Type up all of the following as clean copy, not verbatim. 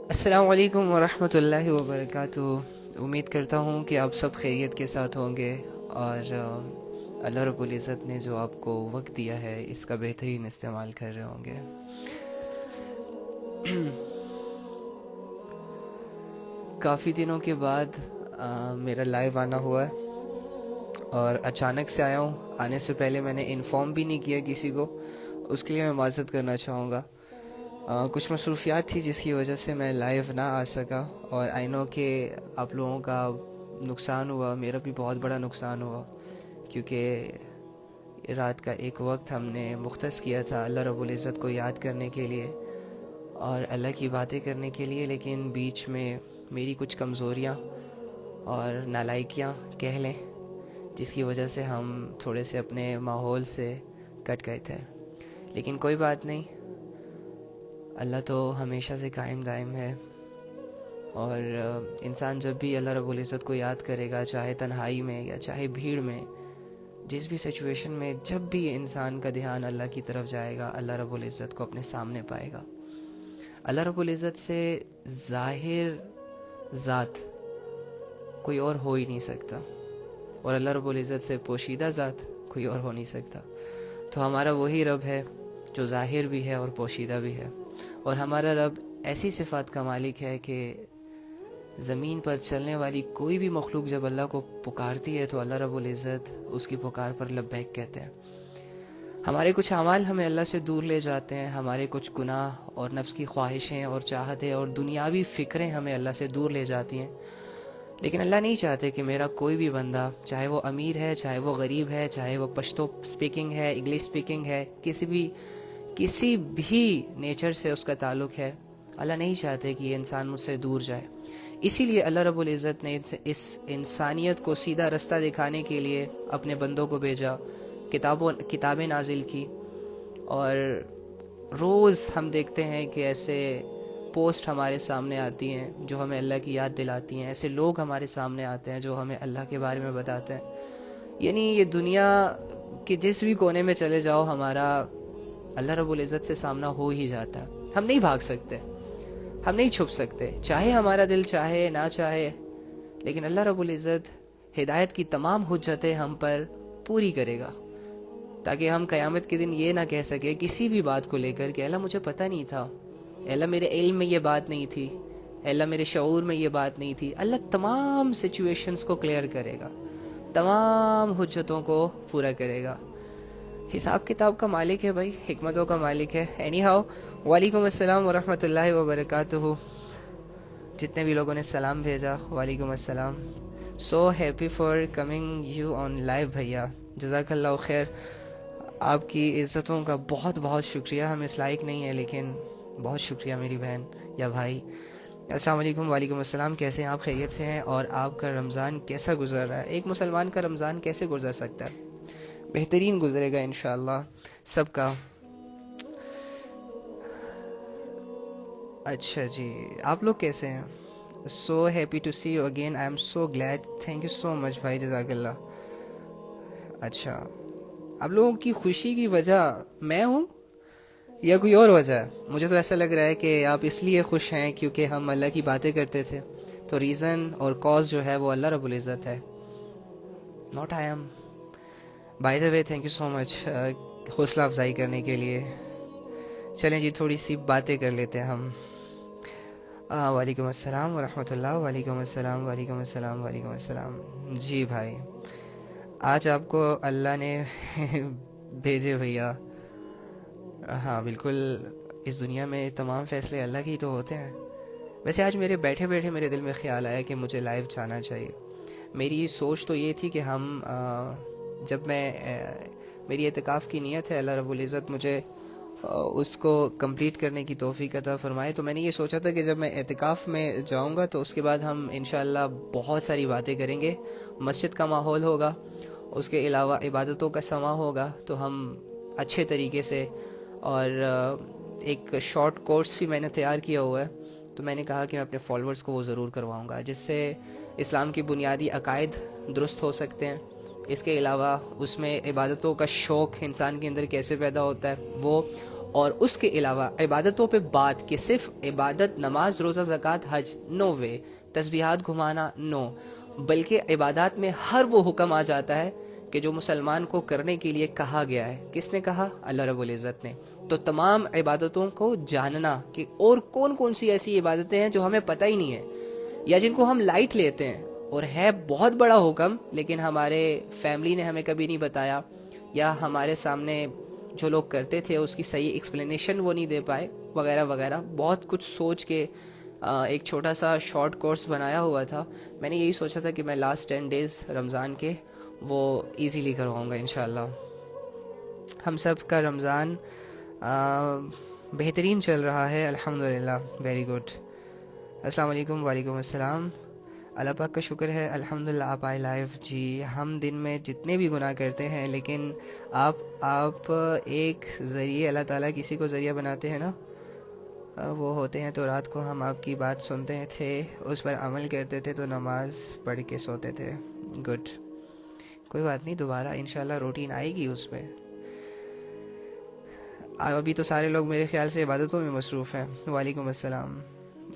السلام علیکم ورحمۃ اللہ وبرکاتہ۔ امید کرتا ہوں کہ آپ سب خیریت کے ساتھ ہوں گے، اور اللہ رب العزت نے جو آپ کو وقت دیا ہے اس کا بہترین استعمال کر رہے ہوں گے۔ کافی دنوں کے بعد میرا لائیو آنا ہوا ہے، اور اچانک سے آیا ہوں۔ آنے سے پہلے میں نے انفارم بھی نہیں کیا کسی کو، اس کے لیے میں معذرت کرنا چاہوں گا۔ کچھ مصروفیات تھی جس کی وجہ سے میں لائیو نہ آ سکا، اور آئی نو کہ آپ لوگوں کا نقصان ہوا، میرا بھی بہت بڑا نقصان ہوا، کیونکہ رات کا ایک وقت ہم نے مختص کیا تھا اللہ رب العزت کو یاد کرنے کے لیے اور اللہ کی باتیں کرنے کے لیے، لیکن بیچ میں میری کچھ کمزوریاں اور نالائکیاں کہہ لیں، جس کی وجہ سے ہم تھوڑے سے اپنے ماحول سے کٹ گئے تھے۔ لیکن کوئی بات نہیں، اللہ تو ہمیشہ سے قائم دائم ہے، اور انسان جب بھی اللہ رب العزت کو یاد کرے گا، چاہے تنہائی میں یا چاہے بھیڑ میں، جس بھی سچویشن میں، جب بھی انسان کا دھیان اللہ کی طرف جائے گا، اللہ رب العزت کو اپنے سامنے پائے گا۔ اللہ رب العزت سے ظاہر ذات کوئی اور ہو ہی نہیں سکتا، اور اللہ رب العزت سے پوشیدہ ذات کوئی اور ہو نہیں سکتا۔ تو ہمارا وہی رب ہے جو ظاہر بھی ہے اور پوشیدہ بھی ہے، اور ہمارا رب ایسی صفات کا مالک ہے کہ زمین پر چلنے والی کوئی بھی مخلوق جب اللہ کو پکارتی ہے تو اللہ رب العزت اس کی پکار پر لبیک کہتے ہیں۔ ہمارے کچھ اعمال ہمیں اللہ سے دور لے جاتے ہیں، ہمارے کچھ گناہ اور نفس کی خواہشیں اور چاہتیں اور دنیاوی فکریں ہمیں اللہ سے دور لے جاتی ہیں، لیکن اللہ نہیں چاہتے کہ میرا کوئی بھی بندہ، چاہے وہ امیر ہے، چاہے وہ غریب ہے، چاہے وہ پشتو سپیکنگ ہے، انگلش سپیکنگ ہے، کسی بھی نیچر سے اس کا تعلق ہے، اللہ نہیں چاہتے کہ یہ انسان مجھ سے دور جائے۔ اسی لیے اللہ رب العزت نے اس انسانیت کو سیدھا رستہ دکھانے کے لیے اپنے بندوں کو بھیجا، کتابیں نازل کی، اور روز ہم دیکھتے ہیں کہ ایسے پوسٹ ہمارے سامنے آتی ہیں جو ہمیں اللہ کی یاد دلاتی ہیں، ایسے لوگ ہمارے سامنے آتے ہیں جو ہمیں اللہ کے بارے میں بتاتے ہیں۔ یعنی یہ دنیا کے جس بھی کونے میں چلے جاؤ، ہمارا اللہ رب العزت سے سامنا ہو ہی جاتا ہے۔ ہم نہیں بھاگ سکتے، ہم نہیں چھپ سکتے، چاہے ہمارا دل چاہے نہ چاہے، لیکن اللہ رب العزت ہدایت کی تمام حجتیں ہم پر پوری کرے گا، تاکہ ہم قیامت کے دن یہ نہ کہہ سکے کسی بھی بات کو لے کر کہ اللہ مجھے پتہ نہیں تھا، اللہ میرے علم میں یہ بات نہیں تھی، اللہ میرے شعور میں یہ بات نہیں تھی۔ اللہ تمام سچویشنز کو کلیئر کرے گا، تمام حجتوں کو پورا کرے گا۔ حساب کتاب کا مالک ہے بھائی، حکمتوں کا مالک ہے۔ اینی ہاؤ، وعلیکم السلام ورحمۃ اللہ وبرکاتہ۔ جتنے بھی لوگوں نے سلام بھیجا، وعلیکم السلام۔ So happy for coming you on live بھیا، جزاک اللہ خیر۔ آپ کی عزتوں کا بہت بہت شکریہ، ہم اس لائق نہیں ہیں لیکن بہت شکریہ میری بہن یا بھائی۔ السلام علیکم، وعلیکم السلام۔ کیسے ہیں آپ؟ خیریت سے ہیں؟ اور آپ کا رمضان کیسا گزر رہا ہے؟ ایک مسلمان کا رمضان کیسے گزر سکتا ہے؟ بہترین گزرے گا انشاءاللہ سب کا۔ اچھا جی، آپ لوگ کیسے ہیں؟ So happy to see you again, I am so glad, thank you so much بھائی، جزاک اللہ۔ اچھا، آپ لوگوں کی خوشی کی وجہ میں ہوں یا کوئی اور وجہ ہے؟ مجھے تو ایسا لگ رہا ہے کہ آپ اس لیے خوش ہیں کیونکہ ہم اللہ کی باتیں کرتے تھے، تو ریزن اور کاز جو ہے وہ اللہ رب العزت ہے، not I am. By the way thank you so much حوصلہ افزائی کرنے کے لیے۔ چلیں جی، تھوڑی سی باتیں کر لیتے ہیں ہم۔ وعلیکم السلام ورحمۃ اللہ، وعلیکم السلام، وعلیکم السلام، وعلیکم السلام۔ جی بھائی، آج آپ کو اللہ نے بھیجے بھیا۔ ہاں بالکل، اس دنیا میں تمام فیصلے اللہ کے ہی تو ہوتے ہیں۔ ویسے آج میرے بیٹھے بیٹھے میرے دل میں خیال آیا کہ مجھے لائیو جانا چاہیے۔ میری سوچ تو یہ تھی کہ جب میں میری اعتکاف کی نیت ہے، اللہ رب العزت مجھے اس کو کمپلیٹ کرنے کی توفیق عطا فرمائے، تو میں نے یہ سوچا تھا کہ جب میں اعتکاف میں جاؤں گا تو اس کے بعد ہم انشاءاللہ بہت ساری باتیں کریں گے، مسجد کا ماحول ہوگا، اس کے علاوہ عبادتوں کا سماں ہوگا، تو ہم اچھے طریقے سے، اور ایک شارٹ کورس بھی میں نے تیار کیا ہوا ہے، تو میں نے کہا کہ میں اپنے فالوورز کو وہ ضرور کرواؤں گا، جس سے اسلام کی بنیادی عقائد درست ہو سکتے ہیں۔ اس کے علاوہ اس میں عبادتوں کا شوق انسان کے اندر کیسے پیدا ہوتا ہے وہ، اور اس کے علاوہ عبادتوں پہ بات کہ صرف عبادت نماز روزہ زکوٰۃ حج نو وے، تسبیحات گھمانا نو، بلکہ عبادات میں ہر وہ حکم آ جاتا ہے کہ جو مسلمان کو کرنے کے لیے کہا گیا ہے. کس نے کہا؟ اللہ رب العزت نے. تو تمام عبادتوں کو جاننا کہ اور کون کون سی ایسی عبادتیں ہیں جو ہمیں پتہ ہی نہیں ہے یا جن کو ہم لائٹ لیتے ہیں اور ہے بہت بڑا حکم لیکن ہمارے فیملی نے ہمیں کبھی نہیں بتایا، یا ہمارے سامنے جو لوگ کرتے تھے اس کی صحیح ایکسپلینیشن وہ نہیں دے پائے، وغیرہ وغیرہ. بہت کچھ سوچ کے ایک چھوٹا سا شارٹ کورس بنایا ہوا تھا. میں نے یہی سوچا تھا کہ میں لاسٹ 10 days رمضان کے وہ ایزیلی کرواؤں گا انشاءاللہ. ہم سب کا رمضان بہترین چل رہا ہے الحمدللہ. Very good. السلام علیکم. وعلیکم السلام. اللہ پاک کا شکر ہے الحمدللہ آپ آئے لائیو. جی ہم دن میں جتنے بھی گناہ کرتے ہیں لیکن آپ ایک ذریعے، اللہ تعالیٰ کسی کو ذریعہ بناتے ہیں نا، وہ ہوتے ہیں. تو رات کو ہم آپ کی بات سنتے تھے، اس پر عمل کرتے تھے، تو نماز پڑھ کے سوتے تھے. گڈ. کوئی بات نہیں، دوبارہ انشاءاللہ روٹین آئے گی اس پہ. ابھی تو سارے لوگ میرے خیال سے عبادتوں میں مصروف ہیں. وعلیکم السلام.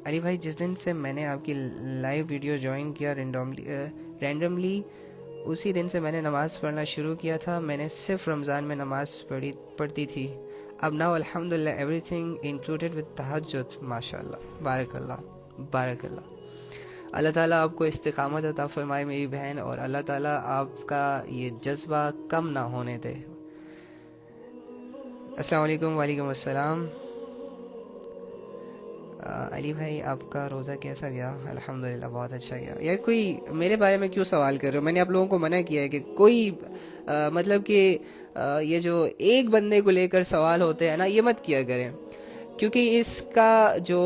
علی بھائی، جس دن سے میں نے آپ کی لائیو ویڈیو جوائن کیا رینڈملی اسی دن سے میں نے نماز پڑھنا شروع کیا تھا. میں نے صرف رمضان میں نماز پڑھتی تھی. اب ناؤ الحمدللہ ایوری تھنگ انکلوڈیڈ وتھ تہجد. ماشاء اللہ، بارک اللہ، بارک اللہ. اللہ تعالیٰ آپ کو استقامت عطا فرمائے میری بہن، اور اللہ تعالیٰ آپ کا یہ جذبہ کم نہ ہونے دے. السلام علیکم. وعلیکم السلام. علی بھائی آپ کا روزہ کیسا گیا؟ الحمدللہ بہت اچھا گیا. یار کوئی میرے بارے میں کیوں سوال کر رہے ہو؟ میں نے آپ لوگوں کو منع کیا ہے کہ کوئی مطلب کہ یہ جو ایک بندے کو لے کر سوال ہوتے ہیں نا، یہ مت کیا کریں، کیونکہ اس کا جو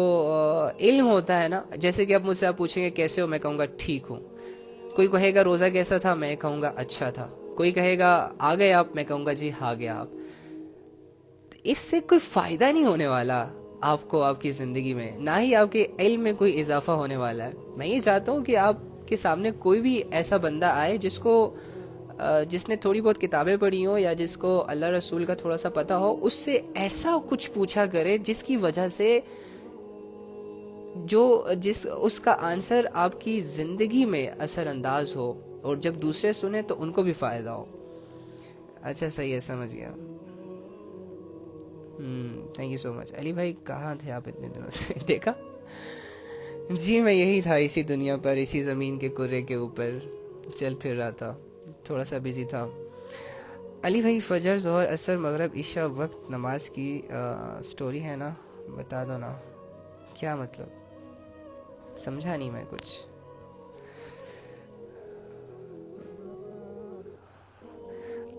علم ہوتا ہے نا، جیسے کہ اب مجھ سے آپ پوچھیں گے کیسے ہو، میں کہوں گا ٹھیک ہوں. کوئی کہے گا روزہ کیسا تھا، میں کہوں گا اچھا تھا. کوئی کہے گا آ گئے آپ، میں کہوں گا جی آ گیا آپ. اس سے کوئی فائدہ نہیں ہونے والا آپ کو آپ کی زندگی میں، نہ ہی آپ کے علم میں کوئی اضافہ ہونے والا ہے. میں یہ چاہتا ہوں کہ آپ کے سامنے کوئی بھی ایسا بندہ آئے جس نے تھوڑی بہت کتابیں پڑھی ہوں یا جس کو اللہ رسول کا تھوڑا سا پتہ ہو، اس سے ایسا کچھ پوچھا کرے جس کی وجہ سے اس کا آنسر آپ کی زندگی میں اثر انداز ہو، اور جب دوسرے سنیں تو ان کو بھی فائدہ ہو. اچھا صحیح ہے، سمجھ گیا. تھینک یو سو مچ. علی بھائی کہاں تھے آپ اتنے دنوں سے؟ دیکھا جی، میں یہی تھا، اسی دنیا پر، اسی زمین کے کرے کے اوپر چل پھر رہا تھا، تھوڑا سا بزی تھا. علی بھائی فجر ظہر عصر مغرب عشاء وقت نماز کی سٹوری ہے نا، بتا دو نا. کیا مطلب؟ سمجھا نہیں میں کچھ.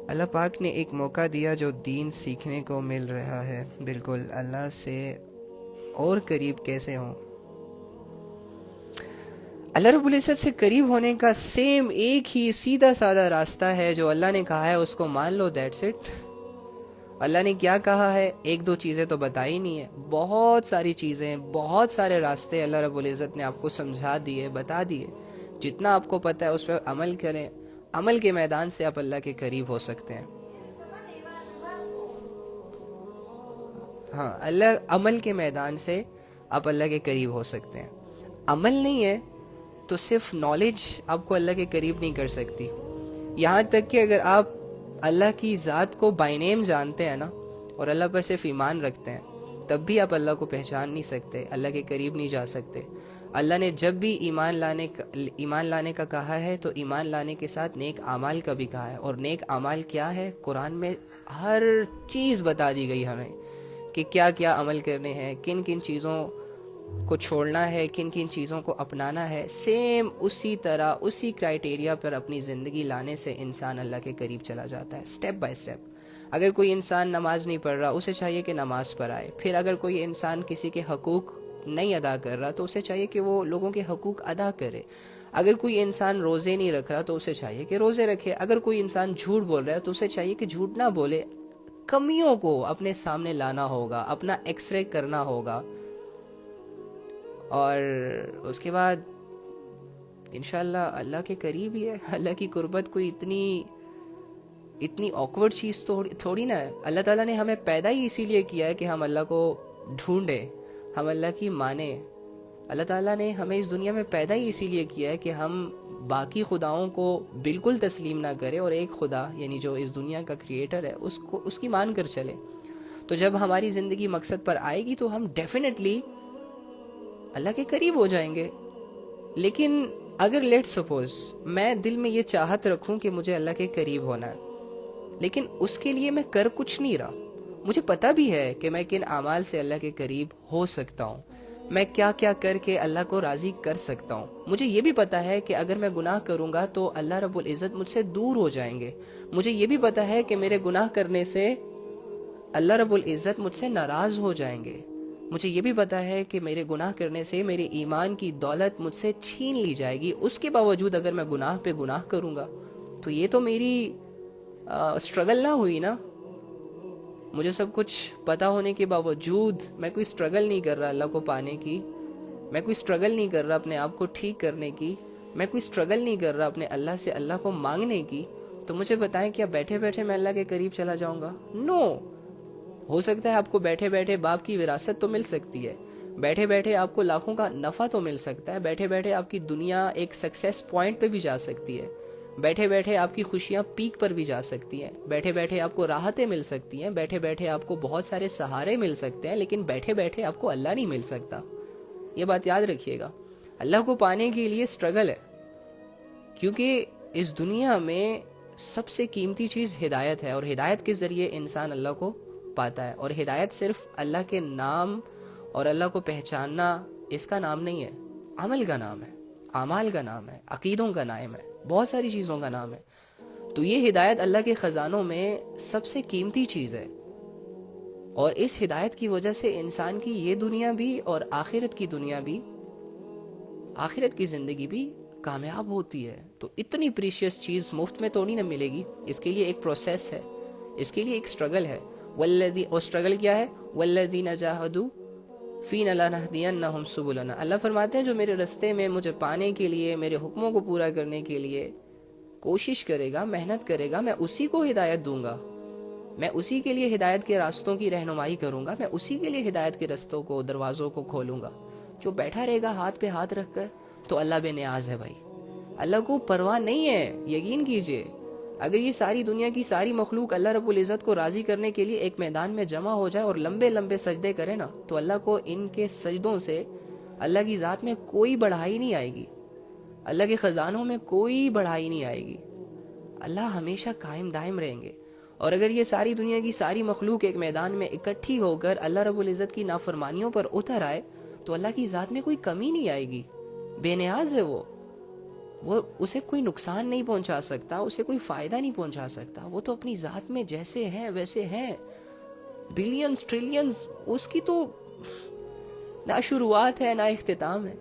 اللہ پاک نے ایک موقع دیا جو دین سیکھنے کو مل رہا ہے. بالکل. اللہ سے اور قریب کیسے ہوں؟ اللہ رب العزت سے قریب ہونے کا سیم ایک ہی سیدھا سادہ راستہ ہے. جو اللہ نے کہا ہے اس کو مان لو، دیٹس اٹ. اللہ نے کیا کہا ہے؟ ایک دو چیزیں تو بتائی نہیں ہے، بہت ساری چیزیں، بہت سارے راستے اللہ رب العزت نے آپ کو سمجھا دیے، بتا دیے. جتنا آپ کو پتہ ہے اس پہ عمل کریں. عمل کے میدان سے آپ اللہ کے قریب ہو سکتے ہیں. ہاں، عمل کے میدان سے آپ اللہ کے قریب ہو سکتے ہیں. عمل نہیں ہے تو صرف نالج آپ کو اللہ کے قریب نہیں کر سکتی. یہاں تک کہ اگر آپ اللہ کی ذات کو بائی نیم جانتے ہیں نا، اور اللہ پر صرف ایمان رکھتے ہیں، تب بھی آپ اللہ کو پہچان نہیں سکتے، اللہ کے قریب نہیں جا سکتے. اللہ نے جب بھی ایمان لانے کا کہا ہے تو ایمان لانے کے ساتھ نیک اعمال کا بھی کہا ہے. اور نیک اعمال کیا ہے؟ قرآن میں ہر چیز بتا دی گئی ہمیں کہ کیا کیا عمل کرنے ہیں، کن کن چیزوں کو چھوڑنا ہے، کن کن چیزوں کو اپنانا ہے. سیم اسی طرح، اسی کرائٹیریا پر اپنی زندگی لانے سے انسان اللہ کے قریب چلا جاتا ہے، سٹیپ بائی سٹیپ. اگر کوئی انسان نماز نہیں پڑھ رہا، اسے چاہیے کہ نماز پڑھائے. پھر اگر کوئی انسان کسی کے حقوق نہیں ادا کر رہا تو اسے چاہیے کہ وہ لوگوں کے حقوق ادا کرے. اگر کوئی انسان روزے نہیں رکھ رہا تو اسے چاہیے کہ روزے رکھے. اگر کوئی انسان جھوٹ بول رہا ہے تو اسے چاہیے کہ جھوٹ نہ بولے. کمیوں کو اپنے سامنے لانا ہوگا، اپنا ایکس رے کرنا ہوگا، اور اس کے بعد انشاءاللہ اللہ کے قریب ہی ہے. اللہ کی قربت کوئی اتنی اتنی آکورڈ چیز تو تھوڑی نا ہے. اللہ تعالیٰ نے ہمیں پیدا ہی اسی لیے کیا ہے کہ ہم اللہ کو ڈھونڈیں, ہم اللہ کی مانیں. اللہ تعالیٰ نے ہمیں اس دنیا میں پیدا ہی اسی لیے کیا ہے کہ ہم باقی خداؤں کو بالکل تسلیم نہ کریں اور ایک خدا یعنی جو اس دنیا کا کریٹر ہے اس کی مان کر چلیں. تو جب ہماری زندگی مقصد پر آئے گی تو ہم ڈیفینیٹلی اللہ کے قریب ہو جائیں گے. لیکن اگر لیٹ سپوز میں دل میں یہ چاہت رکھوں کہ مجھے اللہ کے قریب ہونا ہے, لیکن اس کے لیے میں کر کچھ نہیں رہا, مجھے پتہ بھی ہے کہ میں کن اعمال سے اللہ کے قریب ہو سکتا ہوں, میں کیا کیا کر کے اللہ کو راضی کر سکتا ہوں. مجھے یہ بھی پتہ ہے کہ اگر میں گناہ کروں گا تو اللہ رب العزت مجھ سے دور ہو جائیں گے. مجھے یہ بھی پتہ ہے کہ میرے گناہ کرنے سے اللہ رب العزت مجھ سے ناراض ہو جائیں گے. مجھے یہ بھی پتہ ہے کہ میرے گناہ کرنے سے میرے ایمان کی دولت مجھ سے چھین لی جائے گی. اس کے باوجود اگر میں گناہ پہ گناہ کروں گا تو یہ تو میری اسٹرگل نہ ہوئی نا. مجھے سب کچھ پتہ ہونے کے باوجود میں کوئی اسٹرگل نہیں کر رہا اللہ کو پانے کی, میں کوئی اسٹرگل نہیں کر رہا اپنے آپ کو ٹھیک کرنے کی, میں کوئی اسٹرگل نہیں کر رہا اپنے اللہ سے اللہ کو مانگنے کی. تو مجھے بتائیں کیا بیٹھے بیٹھے میں اللہ کے قریب چلا جاؤں گا؟ نو. ہو سکتا ہے آپ کو بیٹھے بیٹھے باپ کی وراثت تو مل سکتی ہے, بیٹھے بیٹھے آپ کو لاکھوں کا نفع تو مل سکتا ہے, بیٹھے بیٹھے آپ کی دنیا ایک سکسیس پوائنٹ پہ بھی جا سکتی ہے, بیٹھے بیٹھے آپ کی خوشیاں پیک پر بھی جا سکتی ہیں, بیٹھے بیٹھے آپ کو راحتیں مل سکتی ہیں, بیٹھے بیٹھے آپ کو بہت سارے سہارے مل سکتے ہیں, لیکن بیٹھے بیٹھے آپ کو اللہ نہیں مل سکتا. یہ بات یاد رکھیے گا. اللہ کو پانے کے لیے اسٹرگل ہے, کیونکہ اس دنیا میں سب سے قیمتی چیز ہدایت ہے, اور ہدایت کے ذریعے انسان اللہ کو پاتا ہے. اور ہدایت صرف اللہ کے نام اور اللہ کو پہچاننا اس کا نام نہیں ہے, عمل کا نام ہے, اعمال کا نام ہے, عقیدوں کا نام ہے, بہت ساری چیزوں کا نام ہے. تو یہ ہدایت اللہ کے خزانوں میں سب سے قیمتی چیز ہے, اور اس ہدایت کی وجہ سے انسان کی یہ دنیا بھی اور آخرت کی دنیا بھی, آخرت کی زندگی بھی کامیاب ہوتی ہے. تو اتنی پریشیس چیز مفت میں تو نہیں نہ ملے گی, اس کے لیے ایک پروسیس ہے, اس کے لیے ایک اسٹرگل ہے. اور اسٹرگل کیا ہے؟ والذین جاہدوا فینا لنہدینہم سبلنا. اللہ فرماتے ہیں جو میرے رستے میں مجھے پانے کے لیے, میرے حکموں کو پورا کرنے کے لیے کوشش کرے گا, محنت کرے گا, میں اسی کو ہدایت دوں گا, میں اسی کے لیے ہدایت کے راستوں کی رہنمائی کروں گا, میں اسی کے لیے ہدایت کے رستوں کو, دروازوں کو کھولوں گا. جو بیٹھا رہے گا ہاتھ پہ ہاتھ رکھ کر, تو اللہ بے نیاز ہے بھائی, اللہ کو پرواہ نہیں ہے. یقین کیجئے, اگر یہ ساری دنیا کی ساری مخلوق اللہ رب العزت کو راضی کرنے کے لیے ایک میدان میں جمع ہو جائے اور لمبے لمبے سجدے کرے نا, تو اللہ کو ان کے سجدوں سے اللہ کی ذات میں کوئی بڑھائی نہیں آئے گی, اللہ کے خزانوں میں کوئی بڑھائی نہیں آئے گی. اللہ ہمیشہ قائم دائم رہیں گے. اور اگر یہ ساری دنیا کی ساری مخلوق ایک میدان میں اکٹھی ہو کر اللہ رب العزت کی نافرمانیوں پر اتر آئے, تو اللہ کی ذات میں کوئی کمی نہیں آئے گی. بے نیاز ہے وہ اسے کوئی نقصان نہیں پہنچا سکتا, اسے کوئی فائدہ نہیں پہنچا سکتا. وہ تو اپنی ذات میں جیسے ہیں ویسے ہیں, بلینز ٹریلینز, اس کی تو نہ شروعات ہے نہ اختتام ہے.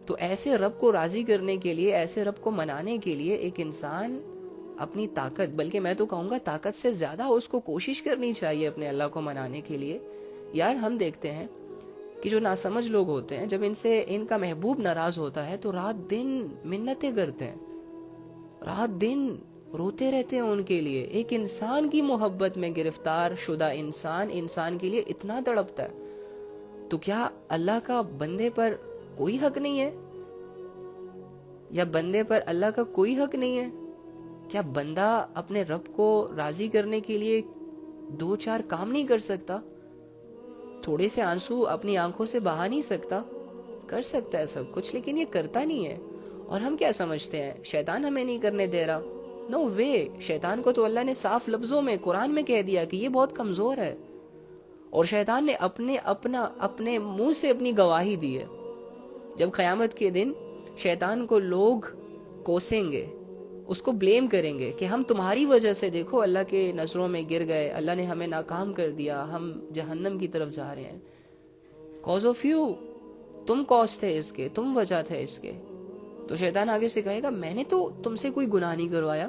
تو ایسے رب کو راضی کرنے کے لیے, ایسے رب کو منانے کے لیے ایک انسان اپنی طاقت, بلکہ میں تو کہوں گا طاقت سے زیادہ اس کو کوشش کرنی چاہیے اپنے اللہ کو منانے کے لیے. یار ہم دیکھتے ہیں کہ جو ناسمجھ لوگ ہوتے ہیں, جب ان کا محبوب ناراض ہوتا ہے تو رات دن منتیں کرتے ہیں, رات دن روتے رہتے ہیں ان کے لیے. ایک انسان کی محبت میں گرفتار شدہ انسان کے لیے اتنا تڑپتا ہے, تو کیا اللہ کا بندے پر کوئی حق نہیں ہے؟ یا بندے پر اللہ کا کوئی حق نہیں ہے؟ کیا بندہ اپنے رب کو راضی کرنے کے لیے 2-4 کام نہیں کر سکتا؟ تھوڑے سے آنسو اپنی آنکھوں سے بہا نہیں سکتا؟ کر سکتا ہے سب کچھ, لیکن یہ کرتا نہیں ہے. اور ہم کیا سمجھتے ہیں شیطان ہمیں نہیں کرنے دے رہا؟ نو وے. شیطان کو تو اللہ نے صاف لفظوں میں قرآن میں کہہ دیا کہ یہ بہت کمزور ہے, اور شیطان نے اپنے منہ سے اپنی گواہی دی ہے. جب قیامت کے دن شیطان کو لوگ کوسیں گے, اس کو بلیم کریں گے کہ ہم تمہاری وجہ سے دیکھو اللہ کے نظروں میں گر گئے, اللہ نے ہمیں ناکام کر دیا, ہم جہنم کی طرف جا رہے ہیں, کاز آف یو, تم کاز تھے اس کے, تم وجہ تھے اس کے. تو شیطان آگے سے کہے گا میں نے تو تم سے کوئی گناہ نہیں کروایا,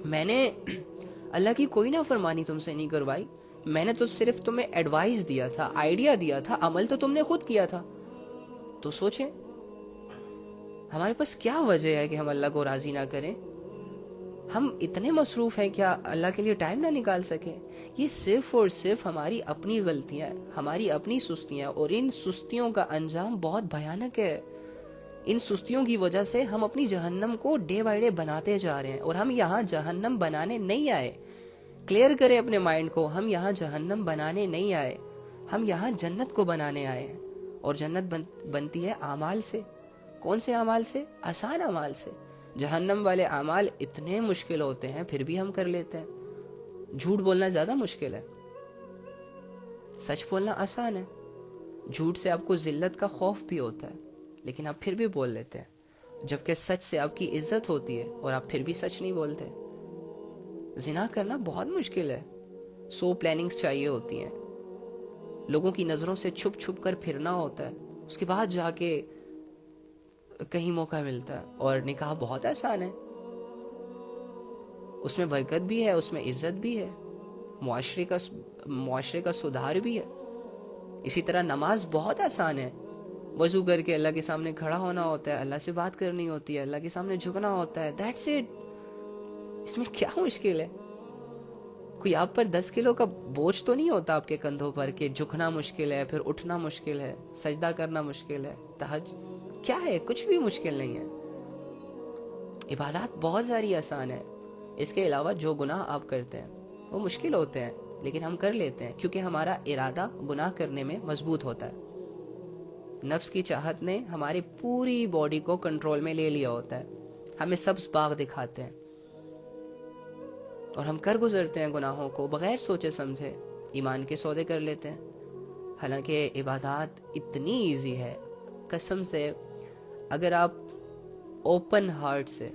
میں نے اللہ کی کوئی نافرمانی تم سے نہیں کروائی, میں نے تو صرف تمہیں ایڈوائز دیا تھا, آئیڈیا دیا تھا, عمل تو تم نے خود کیا تھا. تو سوچیں ہمارے پاس کیا وجہ ہے کہ ہم اللہ کو راضی نہ کریں. ہم اتنے مصروف ہیں کیا اللہ کے لیے ٹائم نہ نکال سکیں؟ یہ صرف اور صرف ہماری اپنی غلطیاں ہیں، ہماری اپنی سستیاں، اور ان سستیوں کا انجام بہت بھیانک ہے۔ ان سستیوں کی وجہ سے ہم اپنی جہنم کو ڈے بائی ڈے بناتے جا رہے ہیں، اور ہم یہاں جہنم بنانے نہیں آئے۔ کلیئر کریں اپنے مائنڈ کو، ہم یہاں جہنم بنانے نہیں آئے، ہم یہاں جنت کو بنانے آئے ہیں۔ اور جنت بنتی ہے اعمال سے۔ کون سے اعمال سے؟ آسان اعمال سے۔ جہنم والے اعمال اتنے مشکل ہوتے ہیں پھر بھی ہم کر لیتے ہیں۔ جھوٹ بولنا زیادہ مشکل ہے، سچ بولنا آسان ہے۔ جھوٹ سے آپ کو ذلت کا خوف بھی ہوتا ہے لیکن آپ پھر بھی بول لیتے ہیں، جبکہ سچ سے آپ کی عزت ہوتی ہے اور آپ پھر بھی سچ نہیں بولتے۔ زنا کرنا بہت مشکل ہے، 100 پلاننگز چاہیے ہوتی ہیں، لوگوں کی نظروں سے چھپ چھپ کر پھرنا ہوتا ہے، اس کے بعد جا کے کہیں موقع ملتا ہے۔ اور نکاح بہت آسان ہے، اس میں برکت بھی ہے، اس میں عزت بھی ہے، معاشرے کا سدھار بھی ہے۔ اسی طرح نماز بہت آسان ہے، وضو کر کے اللہ کے سامنے کھڑا ہونا ہوتا ہے، اللہ سے بات کرنی ہوتی ہے، اللہ کے سامنے جھکنا ہوتا ہے، دیٹس اٹ۔ اس میں کیا مشکل ہے؟ کوئی آپ پر 10 کلو کا بوجھ تو نہیں ہوتا آپ کے کندھوں پر کہ جھکنا مشکل ہے، پھر اٹھنا مشکل ہے، سجدہ کرنا مشکل ہے، کیا ہے؟ کچھ بھی مشکل نہیں ہے۔ عبادات بہت ساری آسان ہے۔ اس کے علاوہ جو گناہ آپ کرتے ہیں وہ مشکل ہوتے ہیں لیکن ہم کر لیتے ہیں کیونکہ ہمارا ارادہ گناہ کرنے میں مضبوط ہوتا ہے۔ نفس کی چاہت نے ہماری پوری باڈی کو کنٹرول میں لے لیا ہوتا ہے، ہمیں سبز باغ دکھاتے ہیں اور ہم کر گزرتے ہیں گناہوں کو بغیر سوچے سمجھے، ایمان کے سودے کر لیتے ہیں۔ حالانکہ عبادات اتنی ایزی ہے، قسم سے اگر آپ اوپن ہارٹ سے،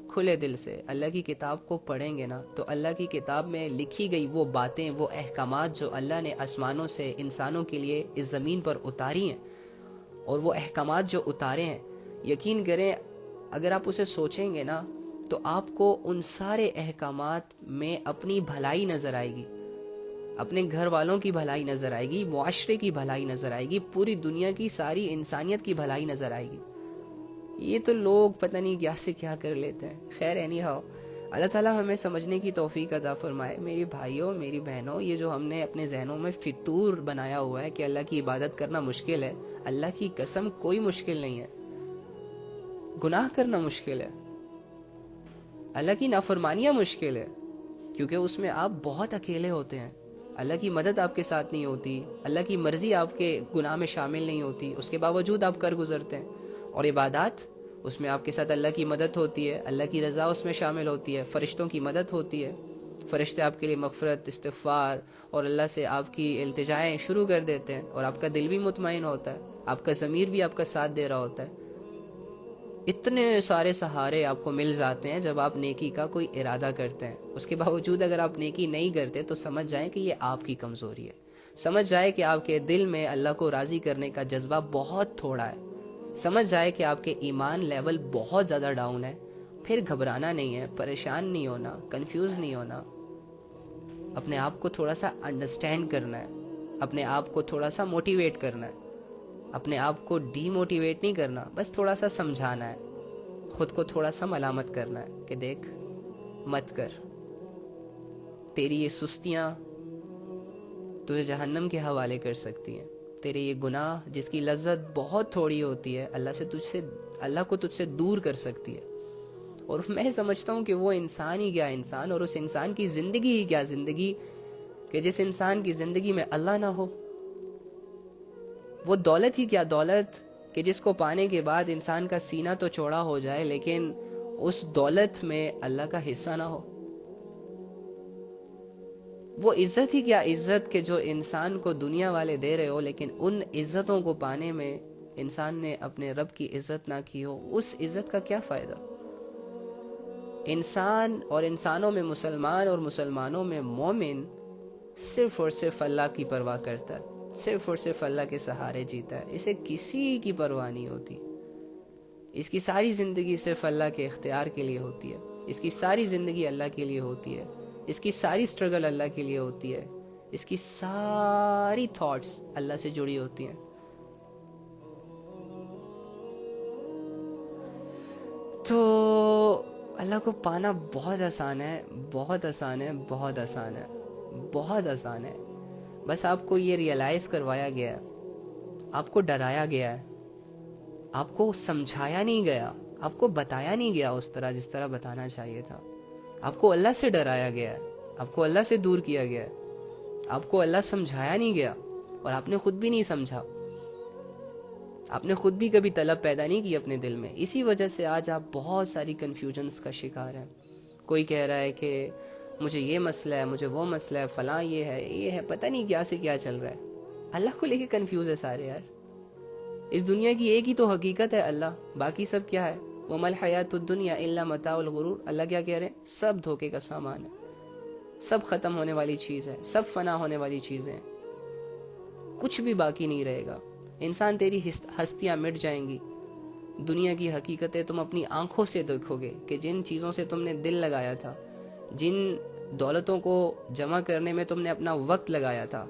کھلے دل سے اللہ کی کتاب کو پڑھیں گے نا تو اللہ کی کتاب میں لکھی گئی وہ باتیں، وہ احکامات جو اللہ نے آسمانوں سے انسانوں کے لیے اس زمین پر اتاری ہیں، اور وہ احکامات جو اتارے ہیں، یقین کریں اگر آپ اسے سوچیں گے نا تو آپ کو ان سارے احکامات میں اپنی بھلائی نظر آئے گی، اپنے گھر والوں کی بھلائی نظر آئے گی، معاشرے کی بھلائی نظر آئے گی، پوری دنیا کی ساری انسانیت کی بھلائی نظر آئے گی۔ یہ تو لوگ پتہ نہیں کیا سے کیا کر لیتے ہیں۔ خیر اینی ہاؤ، اللہ تعالیٰ ہمیں سمجھنے کی توفیق عطا فرمائے۔ میری بھائیوں، میری بہنوں، یہ جو ہم نے اپنے ذہنوں میں فطور بنایا ہوا ہے کہ اللہ کی عبادت کرنا مشکل ہے، اللہ کی قسم کوئی مشکل نہیں ہے۔ گناہ کرنا مشکل ہے، اللہ کی نافرمانیاں مشکل ہے، کیونکہ اس میں آپ بہت اکیلے ہوتے ہیں، اللہ کی مدد آپ کے ساتھ نہیں ہوتی، اللہ کی مرضی آپ کے گناہ میں شامل نہیں ہوتی، اس کے باوجود آپ کر گزرتے ہیں۔ اور عبادات، اس میں آپ کے ساتھ اللہ کی مدد ہوتی ہے، اللہ کی رضا اس میں شامل ہوتی ہے، فرشتوں کی مدد ہوتی ہے، فرشتے آپ کے لیے مغفرت، استغفار اور اللہ سے آپ کی التجائیں شروع کر دیتے ہیں، اور آپ کا دل بھی مطمئن ہوتا ہے، آپ کا ضمیر بھی آپ کا ساتھ دے رہا ہوتا ہے۔ اتنے سارے سہارے آپ کو مل جاتے ہیں جب آپ نیکی کا کوئی ارادہ کرتے ہیں۔ اس کے باوجود اگر آپ نیکی نہیں کرتے تو سمجھ جائیں کہ یہ آپ کی کمزوری ہے، سمجھ جائے کہ آپ کے دل میں اللہ کو راضی کرنے کا جذبہ بہت تھوڑا ہے، سمجھ جائے کہ آپ کے ایمان لیول بہت زیادہ ڈاؤن ہے۔ پھر گھبرانا نہیں ہے، پریشان نہیں ہونا، کنفیوز نہیں ہونا، اپنے آپ کو تھوڑا سا انڈرسٹینڈ کرنا ہے، اپنے آپ کو تھوڑا سا موٹیویٹ کرنا ہے، اپنے آپ کو ڈی موٹیویٹ نہیں کرنا، بس تھوڑا سا سمجھانا ہے، خود کو تھوڑا سا ملامت کرنا ہے کہ دیکھ مت کر، تیری یہ سستیاں تجھے جہنم کے حوالے کر سکتی ہیں، تیرے یہ گناہ جس کی لذت بہت تھوڑی ہوتی ہے اللہ کو تجھ سے دور کر سکتی ہے۔ اور میں سمجھتا ہوں کہ وہ انسان ہی کیا انسان، اور اس انسان کی زندگی ہی کیا زندگی کہ جس انسان کی زندگی میں اللہ نہ ہو۔ وہ دولت ہی کیا دولت کہ جس کو پانے کے بعد انسان کا سینہ تو چوڑا ہو جائے لیکن اس دولت میں اللہ کا حصہ نہ ہو۔ وہ عزت ہی کیا عزت کہ جو انسان کو دنیا والے دے رہے ہو لیکن ان عزتوں کو پانے میں انسان نے اپنے رب کی عزت نہ کی ہو، اس عزت کا کیا فائدہ؟ انسان اور انسانوں میں مسلمان اور مسلمانوں میں مومن صرف اور صرف اللہ کی پرواہ کرتا ہے، صرف اور صرف اللہ کے سہارے جیتا ہے، اسے کسی کی پرواہ نہیں ہوتی، اس کی ساری زندگی صرف اللہ کے اختیار کے لیے ہوتی ہے، اس کی ساری زندگی اللہ کے لیے ہوتی ہے، اس کی ساری سٹرگل اللہ کے لیے ہوتی ہے، اس کی ساری تھاٹس اللہ سے جڑی ہوتی ہیں۔ تو اللہ کو پانا بہت آسان ہے، بہت آسان ہے، بہت آسان ہے، بہت آسان ہے. بس آپ کو یہ ریئلائز کروایا گیا ہے، آپ کو ڈرایا گیا ہے، آپ کو سمجھایا نہیں گیا، آپ کو بتایا نہیں گیا اس طرح جس طرح بتانا چاہیے تھا. آپ کو اللہ سے ڈرایا گیا ہے، آپ کو اللہ سے دور کیا گیا ہے، آپ کو اللہ سمجھایا نہیں گیا، اور آپ نے خود بھی نہیں سمجھا. آپ نے خود بھی کبھی طلب پیدا نہیں کی اپنے دل میں. اسی وجہ سے آج آپ بہت ساری کنفیوژنس کا شکار ہیں. کوئی کہہ رہا ہے کہ مجھے یہ مسئلہ ہے، مجھے وہ مسئلہ ہے، فلاں یہ ہے، پتہ نہیں کیا سے کیا چل رہا ہے. اللہ کو لے کے کنفیوز ہے سارے یار. اس دنیا کی ایک ہی تو حقیقت ہے اللہ، باقی سب کیا ہے؟ وَمَا الْحَيَاةُ الدُّنْيَا إِلَّا مَتَاعُ الْغُرُورِ. اللہ کیا کہہ رہے ہیں؟ سب دھوکے کا سامان ہے، سب ختم ہونے والی چیز ہے، سب فنا ہونے والی چیزیں، کچھ بھی باقی نہیں رہے گا. انسان تیری ہستیاں مٹ جائیں گی. دنیا کی حقیقتیں تم اپنی آنکھوں سے دیکھو گے کہ جن چیزوں سے تم نے دل لگایا تھا، جن دولتوں کو جمع کرنے میں تم نے اپنا وقت لگایا تھا،